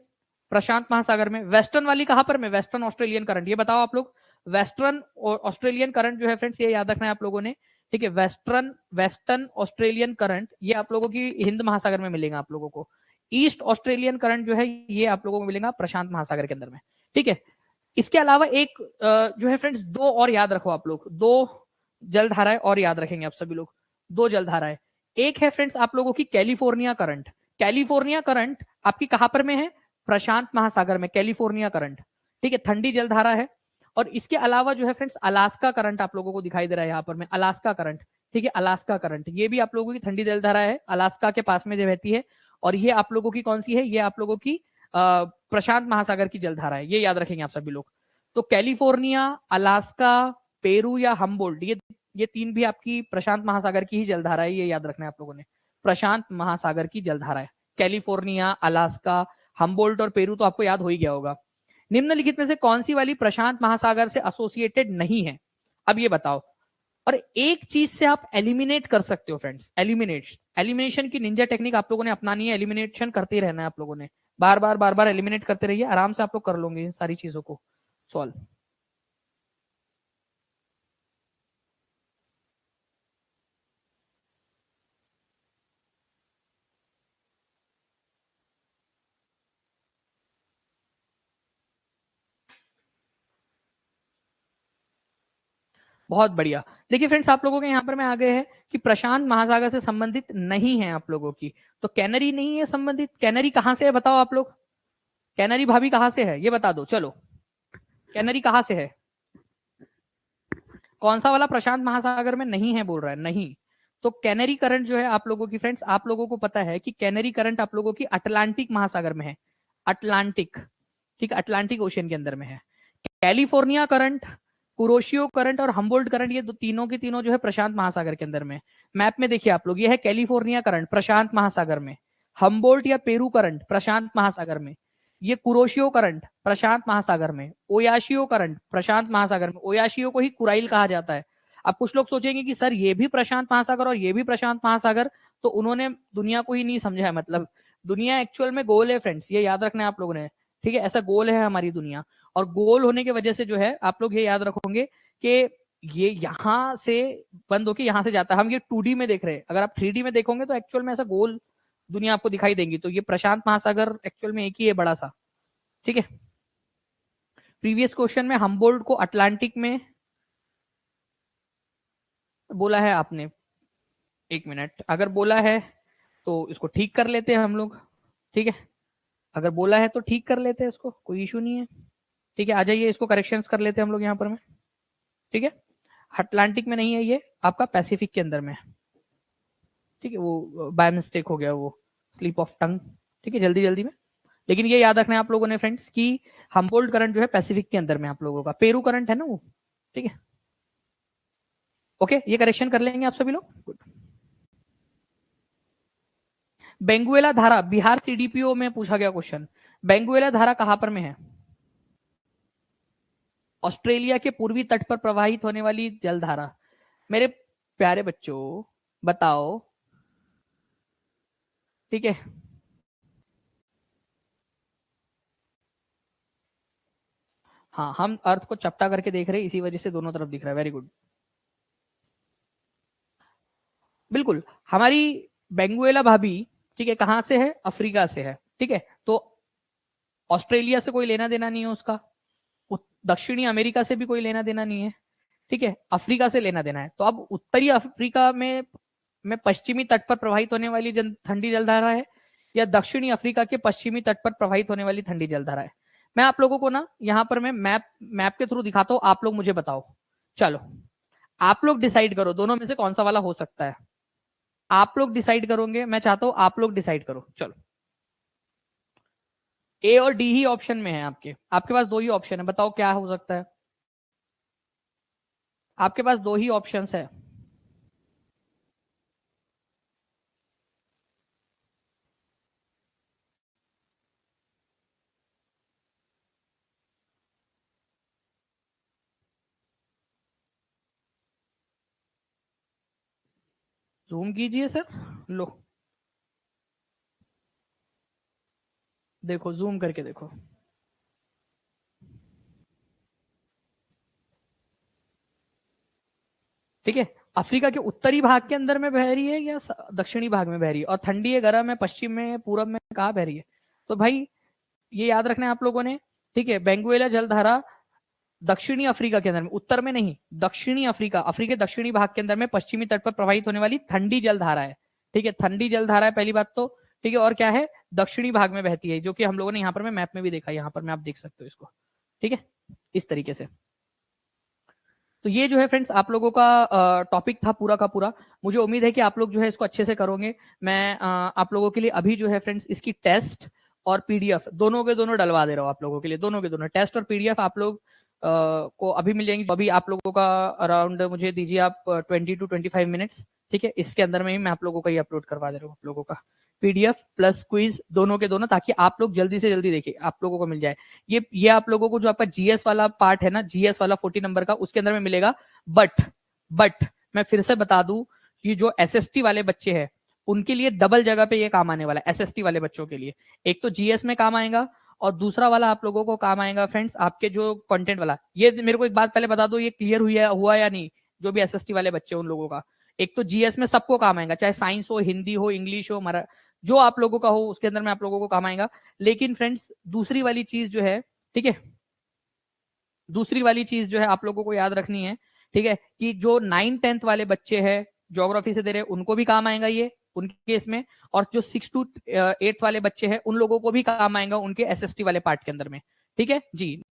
प्रशांत महासागर में। वेस्टर्न वाली कहां पर में? वेस्टर्न ऑस्ट्रेलियन करंट, ये बताओ आप लोग। वेस्टर्न ऑस्ट्रेलियन करंट जो है फ्रेंड्स ये याद रखना है आप लोगों ने, ठीक है। वेस्टर्न वेस्टर्न ऑस्ट्रेलियन करंट ये आप लोगों की हिंद महासागर में मिलेगा आप लोगों को। ईस्ट ऑस्ट्रेलियन करंट जो है ये आप लोगों को मिलेगा प्रशांत महासागर के अंदर में, ठीक है। इसके अलावा एक जो है फ्रेंड्स दो और याद रखो आप लोग, दो जलधाराएं और याद रखेंगे आप सभी लोग, दो जलधाराएं। एक है फ्रेंड्स आप लोगों की कैलिफोर्निया करंट। कैलिफोर्निया करंट आपकी कहां पर में है? प्रशांत महासागर में, कैलिफोर्निया करंट, ठीक है, ठंडी जलधारा है। और इसके अलावा जो है फ्रेंड्स अलास्का करंट आप लोगों को दिखाई दे रहा है यहाँ पर में, अलास्का करंट, ठीक है, अलास्का करंट, ये भी आप लोगों की ठंडी जलधारा है, अलास्का के पास में जो रहती है। और ये आप लोगों की कौन सी है? ये आप लोगों की प्रशांत महासागर की जलधारा है, ये याद रखेंगे आप सभी लोग। तो कैलिफोर्निया, अलास्का, पेरू या हम्बोल्ट, ये तीन भी आपकी प्रशांत महासागर की ही जलधारा है, ये याद रखना है आप लोगों ने। प्रशांत महासागर की जलधारा है कैलिफोर्निया, अलास्का, हम्बोल्ट और पेरू, तो आपको याद हो ही गया होगा। निम्नलिखित में से कौन सी वाली प्रशांत महासागर से एसोसिएटेड नहीं है? अब ये बताओ। और एक चीज से आप एलिमिनेट कर सकते हो फ्रेंड्स, एलिमिनेशन की निंजा टेक्निक आप लोगों ने अपनानी है, एलिमिनेशन करते ही रहना है आप लोगों ने, बार बार एलिमिनेट करते रहिए, आराम से आप लोग कर लोगे इन सारी चीजों को सॉल्व। बहुत बढ़िया। देखिए फ्रेंड्स आप लोगों के यहाँ पर मैं आ गए हैं कि प्रशांत महासागर से संबंधित नहीं है आप लोगों की, तो कैनरी नहीं है संबंधित। कैनरी कहां से है बताओ आप लोग, कैनरी भाभी कहां से है ये बता दो। चलो कैनरी कहां से है? कौन सा वाला प्रशांत महासागर में नहीं है बोल रहा है? नहीं। तो कैनरी करंट जो है आप लोगों की फ्रेंड्स, आप लोगों को पता है कि कैनरी करंट आप लोगों की अटलांटिक महासागर में है, अटलांटिक, ठीक, अटलांटिक ओशियन के अंदर में है। कैलिफोर्निया करंट, कुरोशियो करंट और हम्बोल्ट करंट, ये तीनों के तीनों जो है प्रशांत महासागर के अंदर में। मैप में देखिए आप लोग, ये है कैलिफोर्निया करंट प्रशांत महासागर में, हम्बोल्ट या पेरू करंट प्रशांत महासागर में, ये कुरोशियो करंट प्रशांत महासागर में, ओयाशियो करंट प्रशांत महासागर में। ओयाशियो को ही कुराइल कहा जाता है। अब कुछ लोग सोचेंगे कि सर ये भी प्रशांत महासागर और ये भी प्रशांत महासागर, तो उन्होंने दुनिया को ही नहीं समझा है। मतलब दुनिया एक्चुअल में गोल है फ्रेंड्स, ये याद रखना है आप लोगों ने, ठीक है, ऐसा गोल है हमारी दुनिया। और गोल होने की वजह से जो है आप लोग ये याद रखोगे कि ये यहां से बंद होके यहां से जाता है। हम ये 2D में देख रहे हैं, अगर आप 3D में देखोगे तो एक्चुअल में ऐसा गोल दुनिया आपको दिखाई देंगी। तो ये प्रशांत महासागर एक्चुअल में एक ही है बड़ा सा, ठीक है। प्रीवियस क्वेश्चन में हम्बोल्ट को अटलांटिक में बोला है आपने, एक मिनट, अगर बोला है तो इसको ठीक कर लेते हैं हम लोग, ठीक है। अगर बोला है तो ठीक कर लेते हैं, इसको कोई इशू नहीं है, ठीक है। आ जाइए, इसको करेक्शंस कर लेते हैं हम लोग यहाँ पर में, ठीक है। अटलांटिक में नहीं है, ये आपका पैसिफिक के अंदर में, ठीक है। वो बाय मिस्टेक हो गया, वो स्लिप ऑफ टंग, ठीक है, जल्दी जल्दी में। लेकिन ये याद रखना है आप लोगों ने फ्रेंड्स कि हम्बोल्ट करंट जो है पैसिफिक के अंदर में आप लोगों का, पेरू करंट है ना वो, ठीक है। ओके, ये करेक्शन कर लेंगे आप सभी लोग, गुड। बेंगुएला धारा, बिहार सीडीपीओ में पूछा गया क्वेश्चन, बेंगुएला धारा कहां पर में है? ऑस्ट्रेलिया के पूर्वी तट पर प्रवाहित होने वाली जलधारा। मेरे प्यारे बच्चों बताओ, ठीक है। हाँ, हम अर्थ को चपटा करके देख रहे हैं, इसी वजह से दोनों तरफ दिख रहा है, वेरी गुड, बिल्कुल। हमारी बेंगुएला भाभी, ठीक है, कहां से है? अफ्रीका से है, ठीक है। तो ऑस्ट्रेलिया से कोई लेना देना नहीं है उसका, दक्षिणी अमेरिका से भी कोई लेना देना नहीं है, ठीक है। अफ्रीका से लेना देना है। तो अब उत्तरी अफ्रीका में पश्चिमी तट पर प्रवाहित होने वाली ठंडी जलधारा है, या दक्षिणी अफ्रीका के पश्चिमी तट पर प्रवाहित होने वाली ठंडी जलधारा है? मैं आप लोगों को ना यहाँ पर मैं मैप के थ्रू दिखाता हूँ, आप लोग मुझे बताओ। चलो, आप लोग डिसाइड करो दोनों में से कौन सा वाला हो सकता है। आप लोग डिसाइड करोगे, मैं चाहता हूं आप लोग डिसाइड करो। चलो, ए और डी ही ऑप्शन में है आपके, आपके पास दो ही ऑप्शन है, बताओ क्या हो सकता है। आपके पास दो ही ऑप्शंस है। जूम कीजिए सर, लो देखो, जूम करके देखो, ठीक है। अफ्रीका के उत्तरी भाग के अंदर में बह रही है या दक्षिणी भाग में बह रही है, और ठंडी है, गर्म है, पश्चिम में, पूरब में, कहाँ बह रही है? तो भाई ये याद रखना है आप लोगों ने, ठीक है। बेंगुएला जलधारा दक्षिणी अफ्रीका के अंदर में, उत्तर में नहीं, दक्षिणी अफ्रीका, अफ्रीका दक्षिणी भाग के अंदर में पश्चिमी तट पर प्रवाहित होने वाली ठंडी जलधारा है, ठीक है। ठंडी जलधारा है पहली बात तो, ठीक है। और क्या है? दक्षिणी भाग में बहती है, जो कि हम लोगों ने यहाँ पर मैप में भी देखा, यहाँ पर में आप देख सकते हो इसको, ठीक है, इस तरीके से। तो ये जो है फ्रेंड्स आप लोगों का टॉपिक था पूरा का पूरा। मुझे उम्मीद है कि आप लोग जो है इसको अच्छे से करोगे। मैं आप लोगों के लिए अभी जो है फ्रेंड्स इसकी टेस्ट और पीडीएफ दोनों के दोनों डलवा दे रहा हूँ आप लोगों के लिए, दोनों के दोनों टेस्ट और पीडीएफ आप लोग को अभी मिल जाएंगी। अभी आप लोगों का अराउंड मुझे दीजिए आप 20 to 25 मिनट्स, ठीक है। इसके अंदर में ही मैं आप लोगों का ही अपलोड करवा दे रहा हूँ, आप लोगों का पीडीएफ प्लस क्विज दोनों के दोनों, ताकि आप लोग जल्दी से जल्दी देखिए, आप लोगों को मिल जाए। ये आप लोगों को जो आपका जीएस वाला पार्ट है ना, जीएस वाला 40 नंबर का, उसके अंदर में मिलेगा। बट मैं फिर से बता दूं कि जो एसएसटी वाले बच्चे हैं उनके लिए डबल जगह पे ये काम आने वाला है। एसएसटी वाले बच्चों के लिए एक तो जीएस में काम आएगा, और दूसरा वाला आप लोगों को काम आएगा फ्रेंड्स आपके जो कंटेंट वाला। ये मेरे को एक बात पहले बता दो, ये क्लियर हुआ या नहीं? जो भी एसएसटी वाले बच्चे उन लोगों का, एक तो जीएस में सबको काम आएगा, चाहे साइंस हो, हिंदी हो, इंग्लिश हो, जो आप लोगों का हो उसके अंदर में आप लोगों को काम आएगा। लेकिन फ्रेंड्स दूसरी वाली चीज जो है, ठीक है, दूसरी वाली चीज जो है आप लोगों को याद रखनी है, ठीक है, कि जो 9th-10th वाले बच्चे हैं ज्योग्राफी से दे रहे हैं उनको भी काम आएगा ये उनके केस में, और जो 6 to 8 वाले बच्चे हैं उन लोगों को भी काम आएगा उनके एसएसटी वाले पार्ट के अंदर में, ठीक है जी।